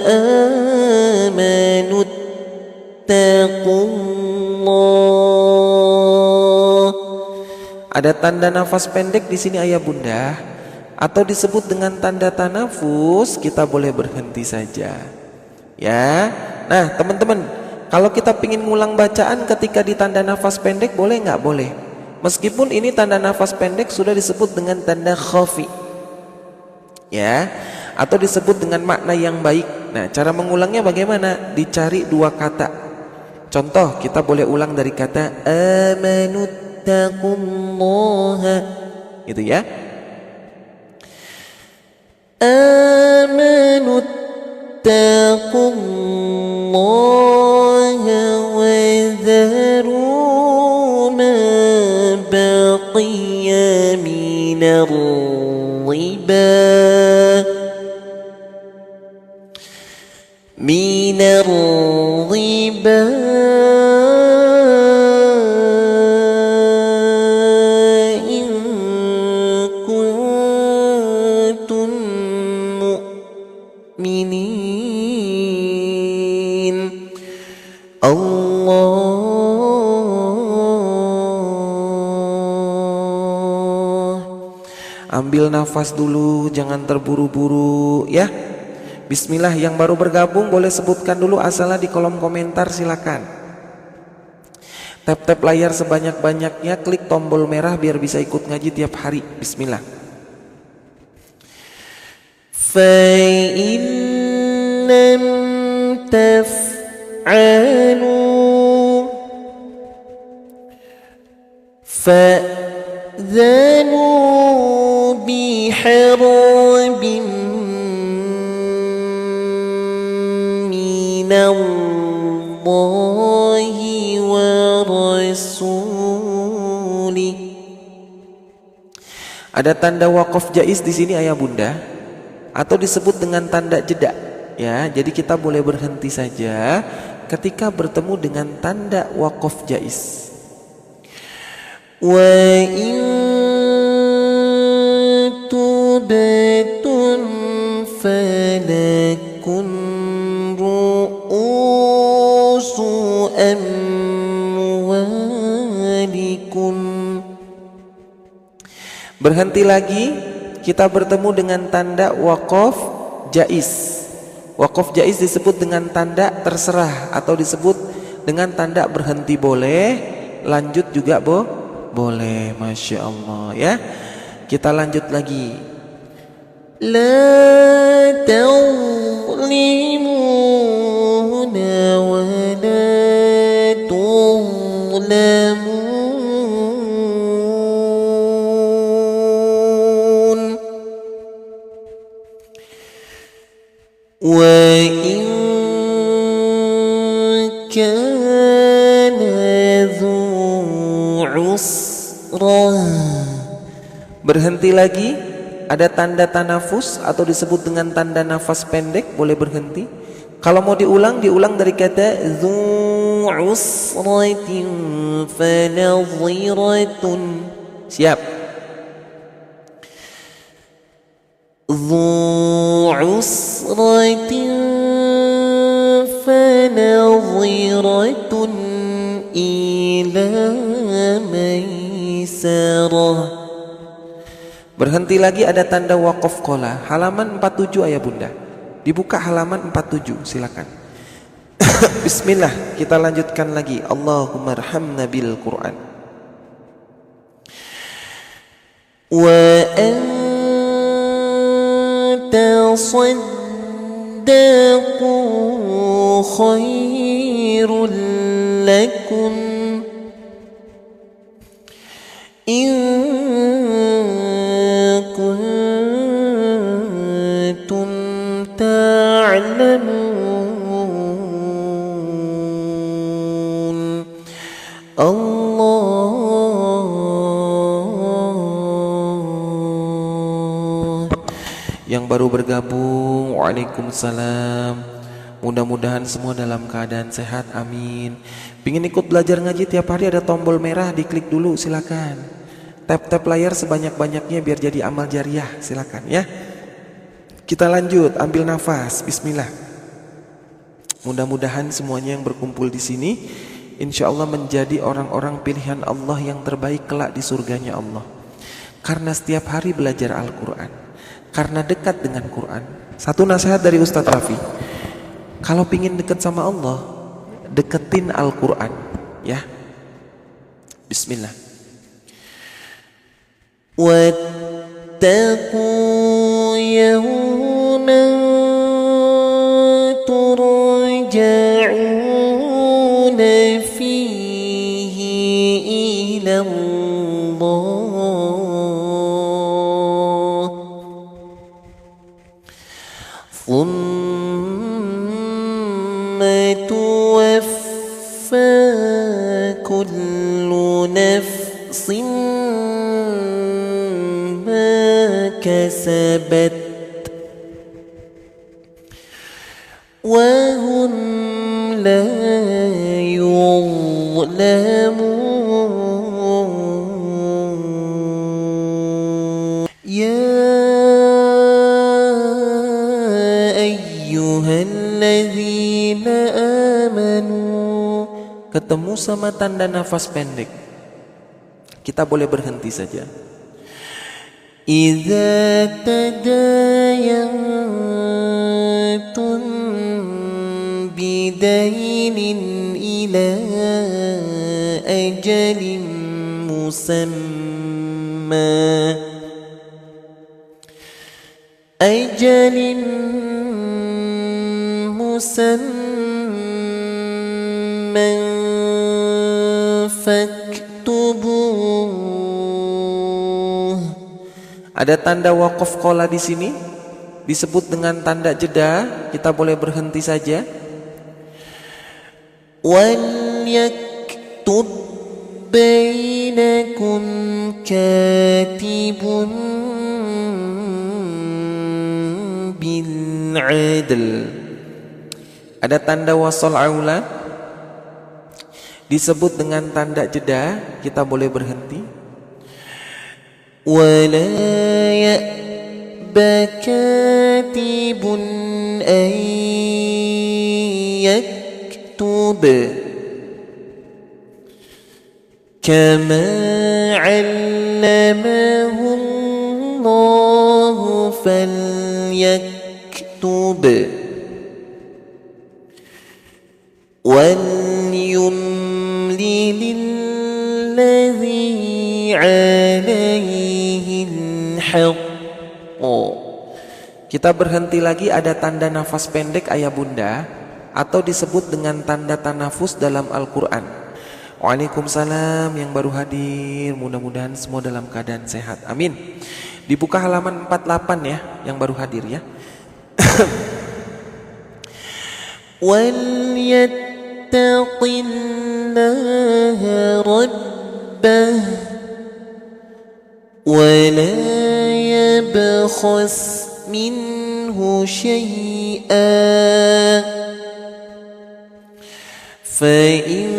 آمنوا اتقوا الله. Ada tanda nafas pendek di sini ayah bunda, atau disebut dengan tanda tanafus, kita boleh berhenti saja. Ya, nah teman-teman, kalau kita ingin ngulang bacaan ketika di tanda nafas pendek, boleh nggak? Boleh. Meskipun ini tanda nafas pendek sudah disebut dengan tanda khafi, ya, atau disebut dengan makna yang baik. Nah, cara mengulangnya bagaimana? Dicari dua kata. Contoh, kita boleh ulang dari kata amanuttaqullaha, gitu ya. Amanuttaqullaha wa dharu ma baqiya minar riba in kuntum mu'minin. Allah. Ambil nafas dulu, jangan terburu-buru ya. Bismillah. Yang baru bergabung boleh sebutkan dulu asalnya di kolom komentar, silakan. Tap-tap layar sebanyak-banyaknya, klik tombol merah biar bisa ikut ngaji tiap hari. Bismillah. فَإِن لَّمْ تَفْعَلُوا فَأْذَنُوا بِحَرْبٍ مِّنَ اللَّهِ وَرَسُولِهِ. Ada tanda waqaf jaiz di sini ayah bunda, atau disebut dengan tanda jeda. Ya, jadi kita boleh berhenti saja ketika bertemu dengan tanda waqaf jaiz. وَإِن تُبْتُمْ فَلَكُمْ رُءُوسُ أَمْوَالِكُمْ. Berhenti lagi, kita bertemu dengan tanda waqaf jaiz. Waqaf jaiz disebut dengan tanda terserah, atau disebut dengan tanda berhenti boleh, lanjut juga boleh. Masya Allah ya. Kita lanjut lagi. لا تظلمون ولا تظلمون وإن كان ذو عسرة. Berhenti lagi. Ada tanda tanafus atau disebut dengan tanda nafas pendek, boleh berhenti. Kalau mau diulang dari kata ذو عسرة فنظرة. Siap. ذو عسرة فنظرة إلى ميسرة. Berhenti lagi, ada tanda waqaf qola. Halaman 47 ayah bunda. Dibuka halaman 47, silakan. Bismillah, kita lanjutkan lagi. Allahumma arhamna bil Quran. Wa anta saddaqu khairul lakum in kuntum ta'lamun. Allah. Yang baru bergabung, waalaikumsalam. Mudah-mudahan semua dalam keadaan sehat, amin. Pingin ikut belajar ngaji tiap hari, ada tombol merah, diklik dulu silakan. Tap-tap layar sebanyak-banyaknya biar jadi amal jariah, silakan ya. Kita lanjut, ambil nafas, bismillah. Mudah-mudahan semuanya yang berkumpul di sini insya Allah menjadi orang-orang pilihan Allah yang terbaik kelak di surganya Allah. Karena setiap hari belajar Al-Quran, karena dekat dengan Quran. Satu nasihat dari Ustadz Rafi, kalau pingin dekat sama Allah, deketin Al-Quran ya. Bismillah. واتقوا يوما ترجعون فيه إلى الله ثم توفى كل نفس كسبت وهم لا يظلمون يا أيها الذين آمنوا. Ketemu sama tanda nafas pendek, kita boleh berhenti saja. إذا تداينتم بدين إلى أجل مسمى فاكتبوه. Ada tanda waqaf qola di sini, disebut dengan tanda jeda. Kita boleh berhenti saja. وَلْيَكْتُبْ بَيْنَكُمْ كَاتِبٌ بِالْعَدْلِ. Ada tanda wasal aula, disebut dengan tanda jeda. Kita boleh berhenti. ولا يأب كاتب أن يكتب كما علمه الله فليكتب وليملل الذي عليه الحق. Kita berhenti lagi, ada tanda nafas pendek ayah bunda, atau disebut dengan tanda tanafus dalam Al-Quran. Waalaikumsalam yang baru hadir, mudah-mudahan semua dalam keadaan sehat, amin. Dibuka halaman 48 ya, yang baru hadir ya. وَلْيَتَّقِ اللَّهَ رَبَّهُ وَلَا يَبْخَسْ مِنْهُ شَيْئًا فَإِنْ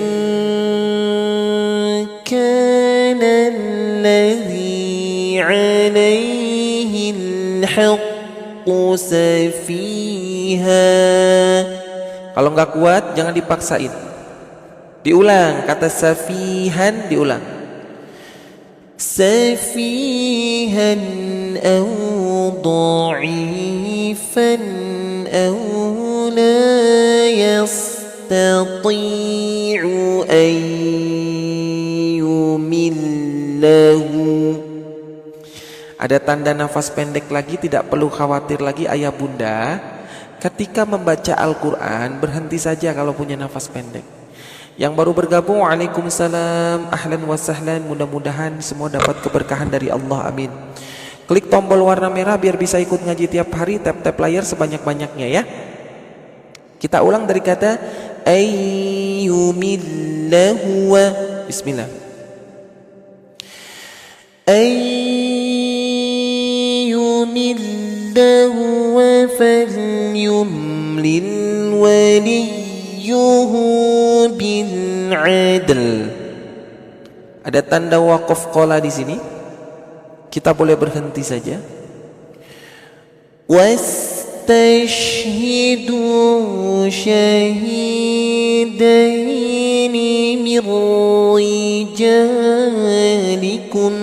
كَانَ الَّذِي عَلَيْهِ الْحَقُّ سَفِيهًا. Kalau nggak kuat jangan dipaksain. Diulang, kata safihan diulang. سفيها أو ضعيفا أو لا يستطيع أن يمله. Ada tanda nafas pendek lagi, tidak perlu khawatir lagi ayah bunda. Ketika membaca Al-Quran berhenti saja kalau punya nafas pendek. Yang baru bergabung, waalaikumsalam, ahlan wa sahlan. Mudah-mudahan semua dapat keberkahan dari Allah, amin. Klik tombol warna merah biar bisa ikut ngaji tiap hari. Tap-tap layar sebanyak-banyaknya ya. Kita ulang dari kata ayyumillahu wa Bismillah. يمله فليملل وليه بالعدل. Ada tanda waqaf qala di sini. Kita boleh berhenti saja. واستشهدوا شهيدين من رجالكم.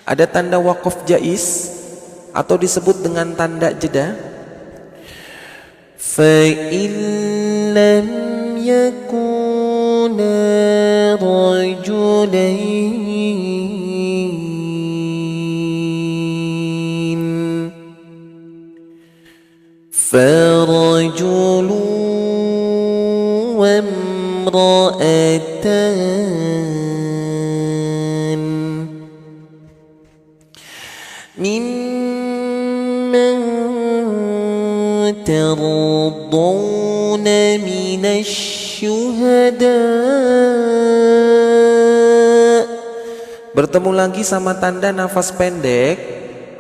Ada tanda waqaf jaiz atau disebut dengan tanda jeda. فإن لم يكونا رجلين فرجل وامرأتان ممن ترضون من الشهداء. Bertemu lagi sama tanda nafas pendek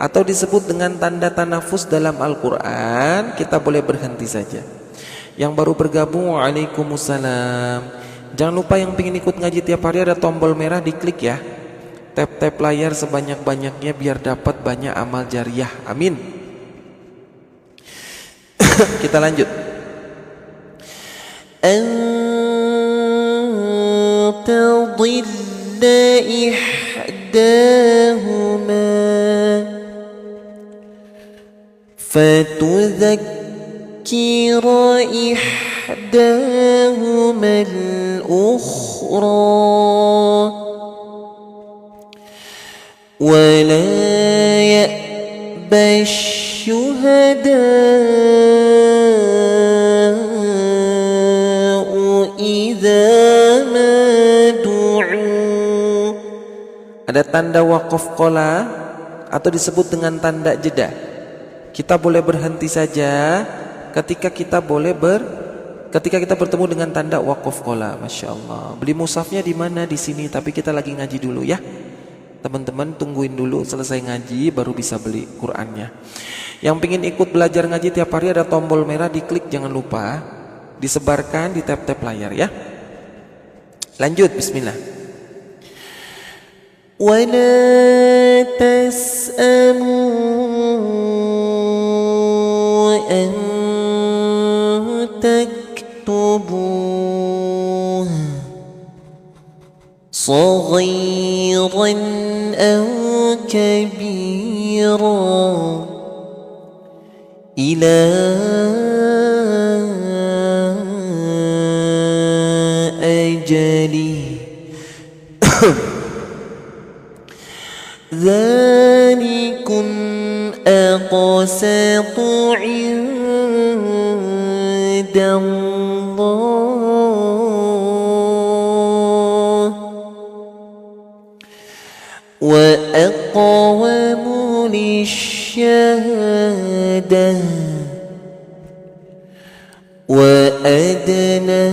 atau disebut dengan tanda tanafus dalam Al-Quran. Kita boleh berhenti saja. Yang baru bergabung, waalaikumsalam. Jangan lupa yang ingin ikut ngaji tiap hari, ada tombol merah, diklik ya. Tap-tap layar sebanyak-banyaknya biar dapat banyak amal jariah. Amin. Kita lanjut. أن تضل إحداهما فتذكر إحداهما الأخرى ولا يأبى الشهداء إذا ما دعوا. Ada tanda waqaf qala atau disebut dengan tanda jeda. Kita boleh berhenti saja ketika kita bertemu dengan tanda waqaf qala. Masya Allah. Beli mushafnya di mana? Di sini. Tapi kita lagi ngaji dulu ya. Teman-teman tungguin dulu selesai ngaji baru bisa beli Qur'annya. Yang pengen ikut belajar ngaji tiap hari ada tombol merah, diklik jangan lupa. Disebarkan di tap-tap layar ya. Lanjut, bismillah. ولا تسأموا أن تكتبوه صغيرا أو كبيرا إلى أجله ذلكم أقسط عند الله وأقوم للشهادة وأدنى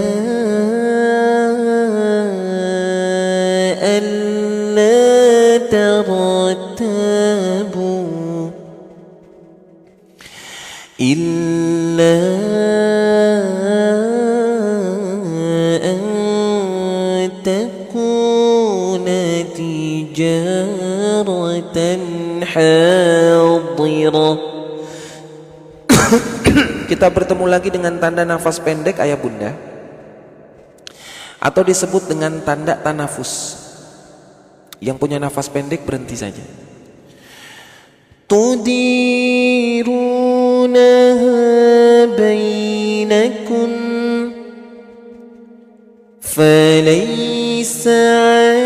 ألا ترتابوا إلا أن تكون تجارة حاضرة. Kita bertemu lagi dengan tanda nafas pendek ayah bunda, atau disebut dengan tanda tanafus. Yang punya nafas pendek berhenti saja. تديرونها بينكم فليس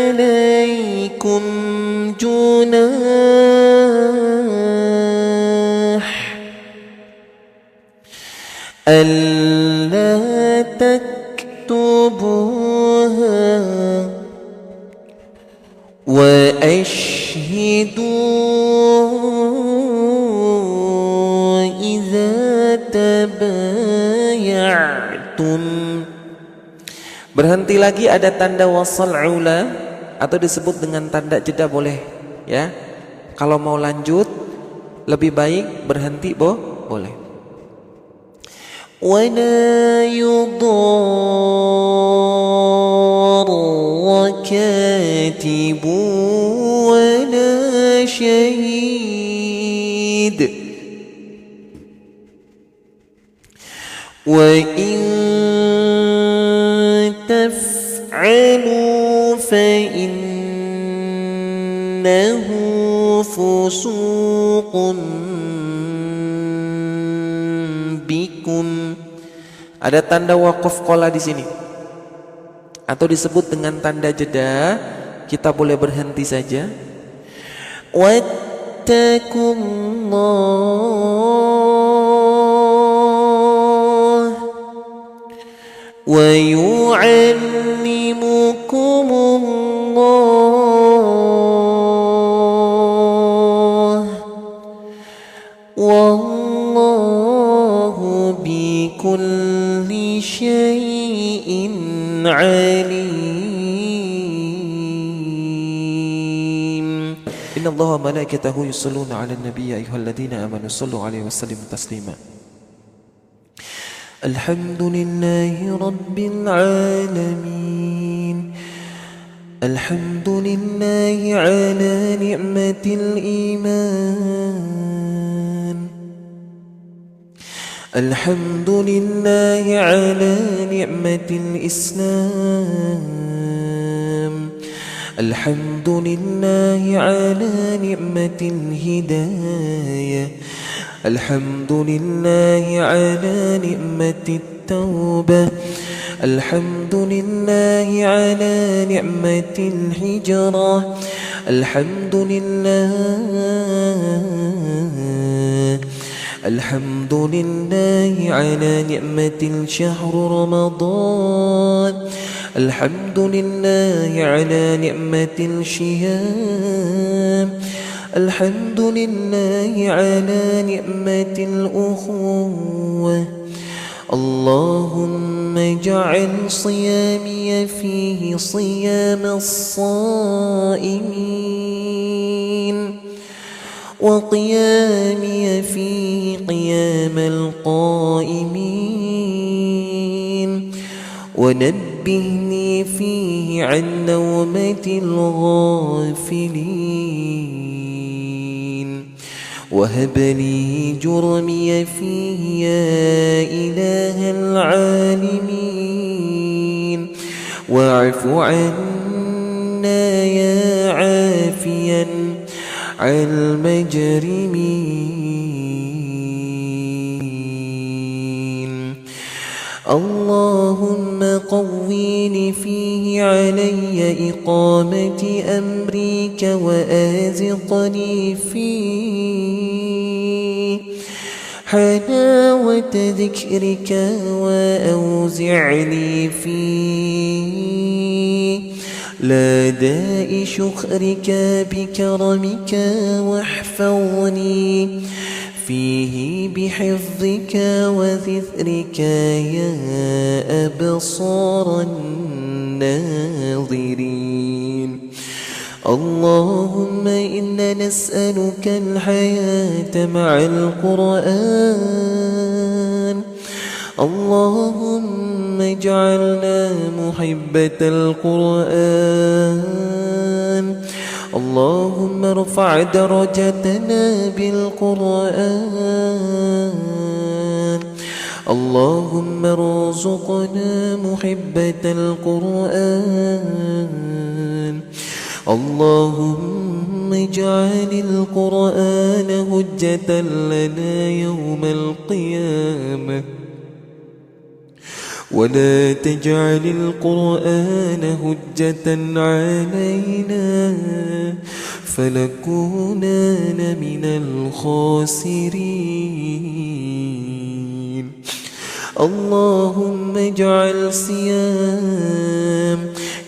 عليكم جناح ألا تكتبوها وأشهدوا إذا تبايعتم Berhenti lagi ada tanda wasal ula atau disebut dengan tanda jeda boleh ya. Kalau mau lanjut lebih baik berhenti boleh. ولا يضار كاتب ولا شهيد وإن تفعلوا فإنه فسوق بكم. Ada tanda waqaf qola di sini atau disebut dengan tanda jeda, kita boleh berhenti saja. واتقوا الله ويعلمكم الله والله بكل شيء عليم. إن الله وملائكته يصلون على النبي يا أيها الذين آمنوا صلوا عليه وسلموا تسليما. الحمد لله رب العالمين. الحمد لله على نعمة الإيمان. الحمد لله على نعمة الإسلام. الحمد لله على نعمة الهداية. الحمد لله على نعمة التوبة. الحمد لله على نعمة الهجرة. الحمد لله على نعمة الشهر رمضان. الحمد لله على نعمة الشيام. الحمد لله على نعمة الأخوة. اللهم اجعل صيامي فيه صيام الصائمين وقيامي فيه قيام القائمين ونبهني فيه عن نومة الغافلين وهب لي جرمي فيه يا إله العالمين واعف عنا يا عافيا عن المجرمين. اللهم قويني فيه علي إقامة أمرك وآزقني فيه حلاوة ذكرك وأوزعني فيه لا داء شكرك بكرمك واحفظني فيه بحفظك وذكرك يا أبصار الناظرين. اللهم إنا نسألك الحياة مع القرآن. اللهم اجعلنا محبة القرآن. اللهم ارفع درجتنا بالقرآن. اللهم ارزقنا محبة القرآن. اللهم اجعل القرآن حجة لنا يوم القيامة ولا تجعل القرآن حجة علينا فنكونن من الخاسرين. اللهم اجعل صيام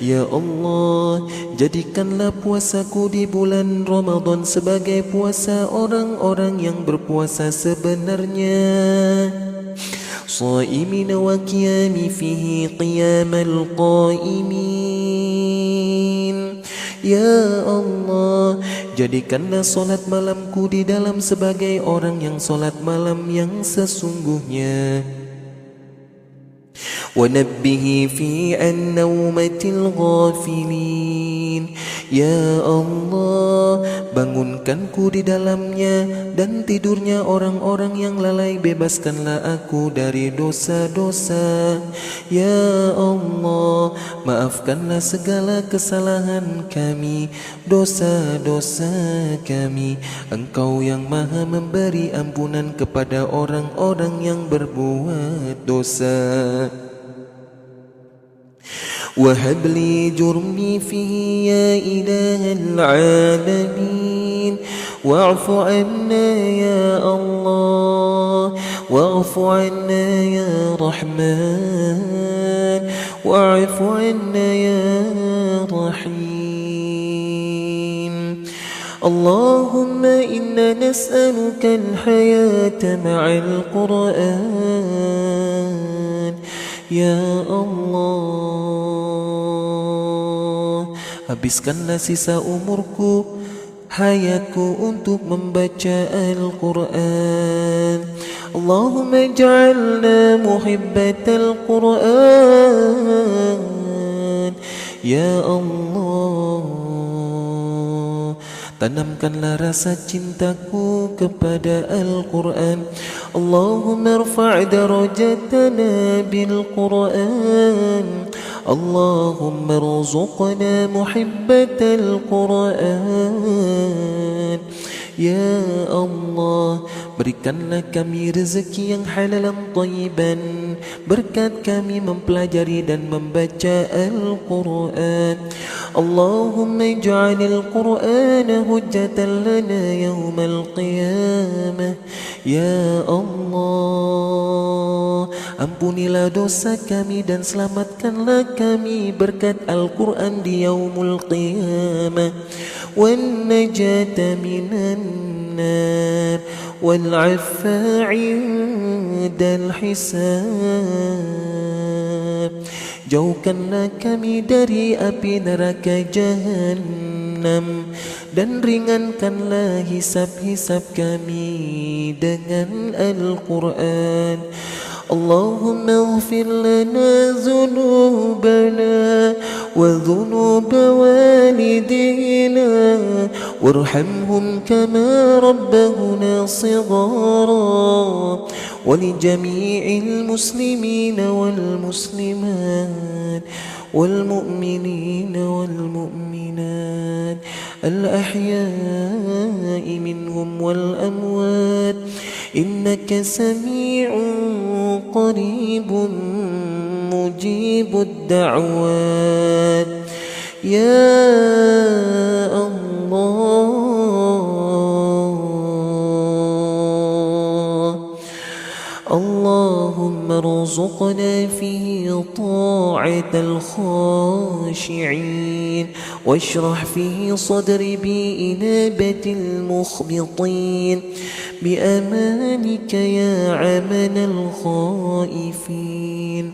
ya Allah, jadikanlah puasaku di bulan Ramadan sebagai puasa orang-orang yang berpuasa sebenarnya. صائمين وقيام فيه قيام القائمين. Ya Allah, jadikanlah solat malamku di dalam sebagai orang yang solat malam yang sesungguhnya. ونبه في عن نومة الغافلين. Ya Allah, bangunkanku di dalamnya dan tidurnya orang-orang yang lalai. Bebaskanlah aku dari dosa-dosa. Ya Allah, maafkanlah segala kesalahan kami, dosa-dosa kami. Engkau yang maha memberi ampunan kepada orang-orang yang berbuat dosa. وهب لي جرمي فيه يا إله العالمين. واعف عنا يا الله، واعف عنا يا رحمن، واعف عنا يا رحيم. اللهم إنا نسألك الحياة مع القرآن. Ya Allah, habiskanlah sisa umurku, hayatku untuk membaca Al-Quran. Allahumma ja'alna muhibbatal Quran. Ya Allah, tanamkanlah rasa cintaku kepada Al-Quran. Allahumma irfa' darajatana bil-Quran. Allahumma rzuqna muhibbatal Quran. Ya Allah, berikanlah kami rezeki yang halal dan thayyiban berkat kami mempelajari dan membaca Al-Quran. Allahumma ij'alil Qur'ana hujjatan lana yawmal qiyamah. Ya Allah, ampunilah dosa kami dan selamatkanlah kami berkat Al-Quran di yaumul qiyamah. Wan najata minan nar wal 'afwa 'indal hisab. Jauhkanlah kami dari api neraka Jahannam dan ringankanlah hisab-hisab kami dengan Al-Quran. Allahumma ighfir lana dhunubana wa dhunub walidina warhamhum kama rabbahuna shighara. ولجميع المسلمين والمسلمات والمؤمنين والمؤمنات الأحياء منهم والأموات إنك سميع قريب مجيب الدعوات. يا الله، اللهم ارزقنا فيه طاعة الخاشعين واشرح فيه صدري بإنابة المخبطين بأمانك يا عمن الخائفين.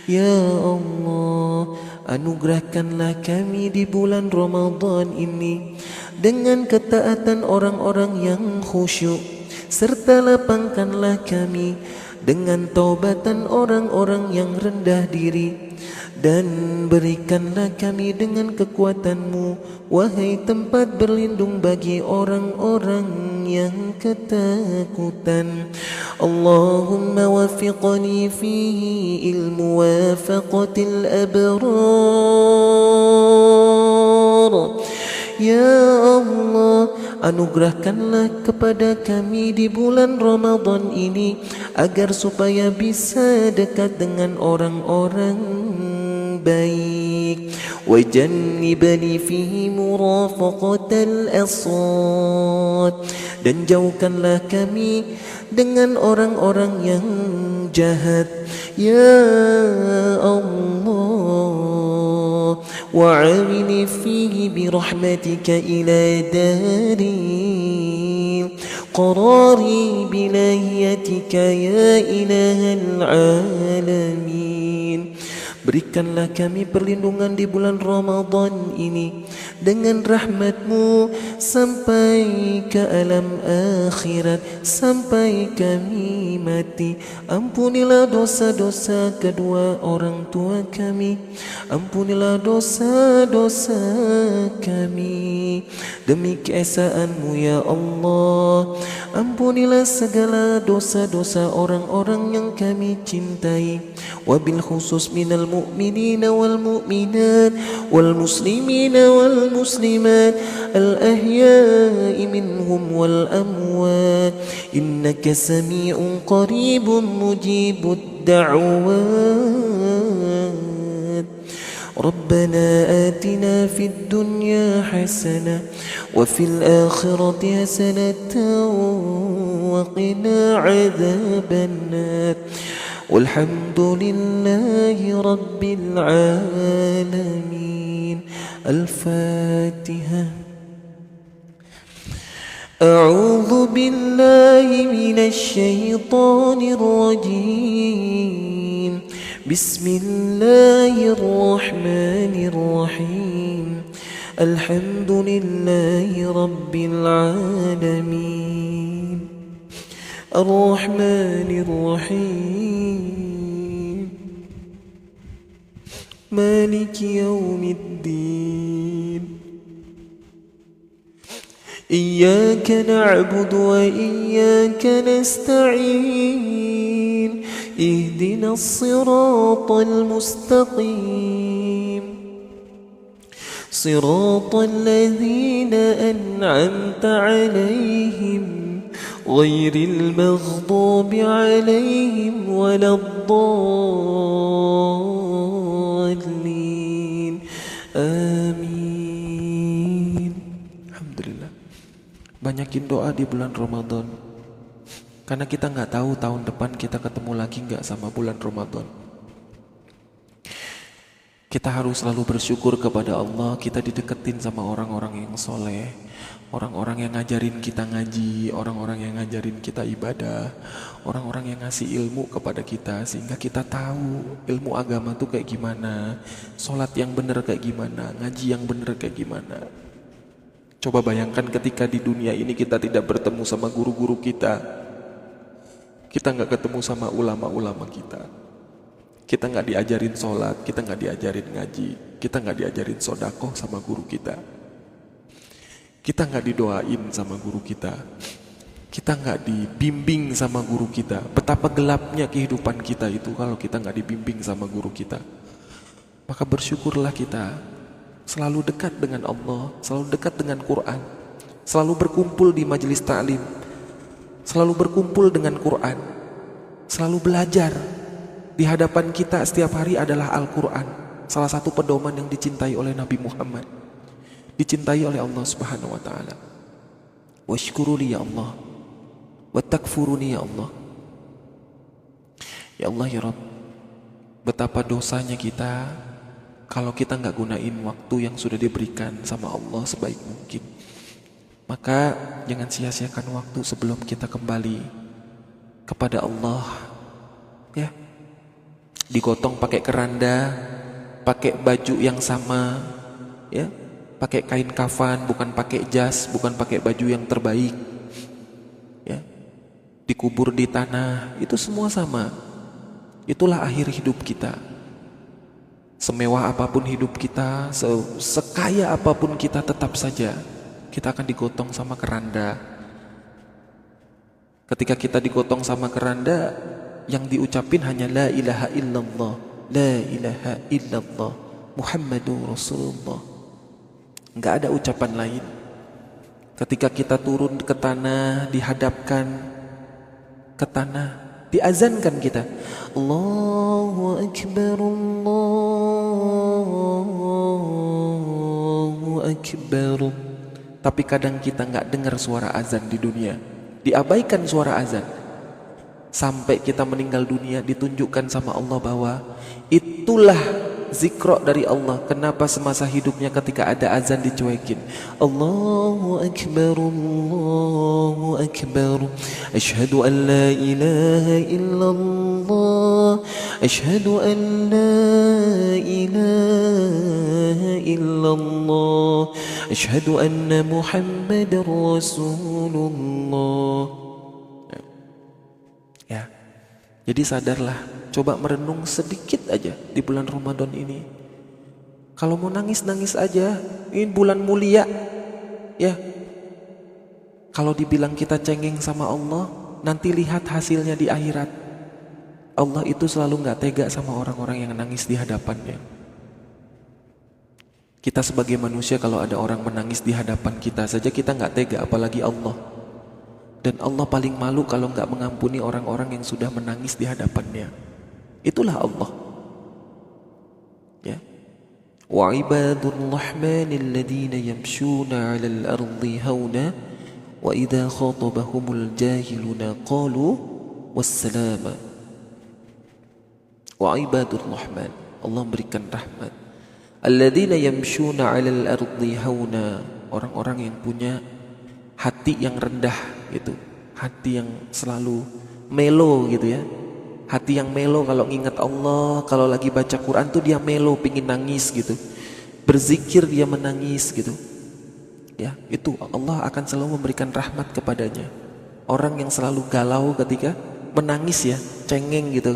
Ya Allah, anugerahkanlah kami di bulan Ramadan ini dengan ketaatan orang-orang yang khusyuk, serta lapangkanlah kami dengan taubatan orang-orang yang rendah diri, dan berikanlah kami dengan kekuatan-Mu, wahai tempat berlindung bagi orang-orang yang ketakutan. Allahumma wafiqni fihi ilmu wafaqatil abrar. Ya Allah, anugerahkanlah kepada kami di bulan Ramadan ini agar supaya bisa dekat dengan orang-orang baik. Wajannibni fihi murafaqatal asad. Dan jauhkanlah kami dengan orang-orang yang jahat. Ya Allah, wa'awini fihi birahmatika ila dari قراري بناهيتك يا إله العالمين. Berikanlah kami perlindungan di bulan Ramadan ini dengan rahmat-Mu sampai ke alam akhirat, sampai kami mati. Ampunilah dosa-dosa kedua orang tua kami, ampunilah dosa-dosa kami demi keesaan-Mu ya Allah. Ampunilah segala dosa-dosa orang-orang yang kami cintai, wabil khusus minal mu'minina wal mu'minat wal muslimina wal muslimat al ahya'i minhum wal amwat innaka sami'un qaribun mujibud da'wat. ربنا آتنا في الدنيا حسنة وفي الآخرة حسنة وقنا عذاب النار والحمد لله رب العالمين. الفاتحة. أعوذ بالله من الشيطان الرجيم. بسم الله الرحمن الرحيم. الحمد لله رب العالمين الرحمن الرحيم مالك يوم الدين. إياك نعبد وإياك نستعين. اهدنا الصراط المستقيم صراط الذين أنعمت عليهم غير المغضوب عليهم ولا الضالين. آمين. Alhamdulillah. Banyakin doa di bulan Ramadan, karena kita nggak tahu tahun depan kita ketemu lagi nggak sama bulan Ramadan. Kita harus selalu bersyukur kepada Allah, kita dideketin sama orang-orang yang soleh, orang-orang yang ngajarin kita ngaji, orang-orang yang ngajarin kita ibadah, orang-orang yang ngasih ilmu kepada kita, sehingga kita tahu ilmu agama tuh kayak gimana, sholat yang bener kayak gimana, ngaji yang bener kayak gimana. Coba bayangkan ketika di dunia ini kita tidak bertemu sama guru-guru kita nggak ketemu sama ulama-ulama kita nggak diajarin sholat, kita nggak diajarin ngaji, kita nggak diajarin sodakoh sama guru kita nggak didoain sama guru kita nggak dibimbing sama guru kita. Betapa gelapnya kehidupan kita itu kalau kita nggak dibimbing sama guru kita. Maka bersyukurlah kita selalu dekat dengan Allah, selalu dekat dengan Quran, selalu berkumpul di majelis ta'lim, selalu berkumpul dengan Quran, selalu belajar. Di hadapan kita setiap hari adalah Al-Quran, salah satu pedoman yang dicintai oleh Nabi Muhammad, dicintai oleh Allah Subhanahu wa ta'ala. Washkuruli ya Allah, watakfuruni ya Allah. Ya Allah ya Rabb, betapa dosanya kita kalau kita nggak gunain waktu yang sudah diberikan sama Allah sebaik mungkin. Maka jangan sia-siakan waktu sebelum kita kembali kepada Allah. Ya, digotong pakai keranda, pakai baju yang sama, ya, pakai kain kafan, bukan pakai jas, bukan pakai baju yang terbaik, ya, dikubur di tanah, itu semua sama. Itulah akhir hidup kita. Semewah apapun hidup kita, sekaya apapun kita, tetap saja kita akan digotong sama keranda. Ketika kita digotong sama keranda, yang diucapin hanya la ilaha illallah, la ilaha illallah, Muhammadur Rasulullah. Enggak ada ucapan lain. Ketika kita turun ke tanah, dihadapkan ke tanah, diazankan kita, Allahu Akbar, Allahu Akbar. Tapi kadang kita enggak dengar suara azan di dunia, diabaikan suara azan. Sampai kita meninggal dunia, ditunjukkan sama Allah bahwa itulah zikro dari Allah. Kenapa semasa hidupnya ketika ada azan dicuekin? Allahu Akbar, Allahu Akbar. Ashhadu an la ilaha illallah. Ashhadu an la ilaha illallah. Ashhadu anna Muhammadar Rasulullah. Ya. Jadi sadarlah, coba merenung sedikit aja di bulan Ramadan ini. Kalau mau nangis, nangis aja. Ini bulan mulia. Ya. Kalau dibilang kita cengeng sama Allah, nanti lihat hasilnya di akhirat. Allah itu selalu gak tega sama orang-orang yang nangis di hadapannya. Kita sebagai manusia kalau ada orang menangis di hadapan kita saja kita gak tega, apalagi Allah. Dan Allah paling malu kalau gak mengampuni orang-orang yang sudah menangis di hadapannya. Itulah Allah. Ya. Wa ibadur rahmanil ladina yamshuna 'alal ardi hauna wa idza khatabahumul jahiluna qalu wassalama. Wa ibadur rahman, Allah berikan rahmat. Alladina yamshuna 'alal ardi hauna, orang-orang yang punya hati yang rendah gitu, hati yang selalu melo gitu ya. Hati yang melo kalau ngingat Allah, kalau lagi baca Quran tuh dia melo, pingin nangis gitu. Berzikir dia menangis gitu. Ya, itu Allah akan selalu memberikan rahmat kepadanya. Orang yang selalu galau ketika menangis ya, cengeng gitu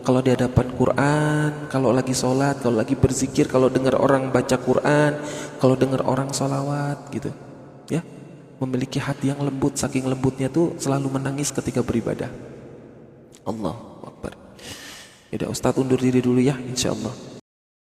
kalau di hadapan Quran, kalau lagi sholat, kalau lagi berzikir, kalau dengar orang baca Quran, kalau dengar orang sholawat gitu. Ya. Memiliki hati yang lembut, saking lembutnya tuh selalu menangis ketika beribadah. Allahu Akbar. Ya udah, Ustadz undur diri dulu ya, insyaallah.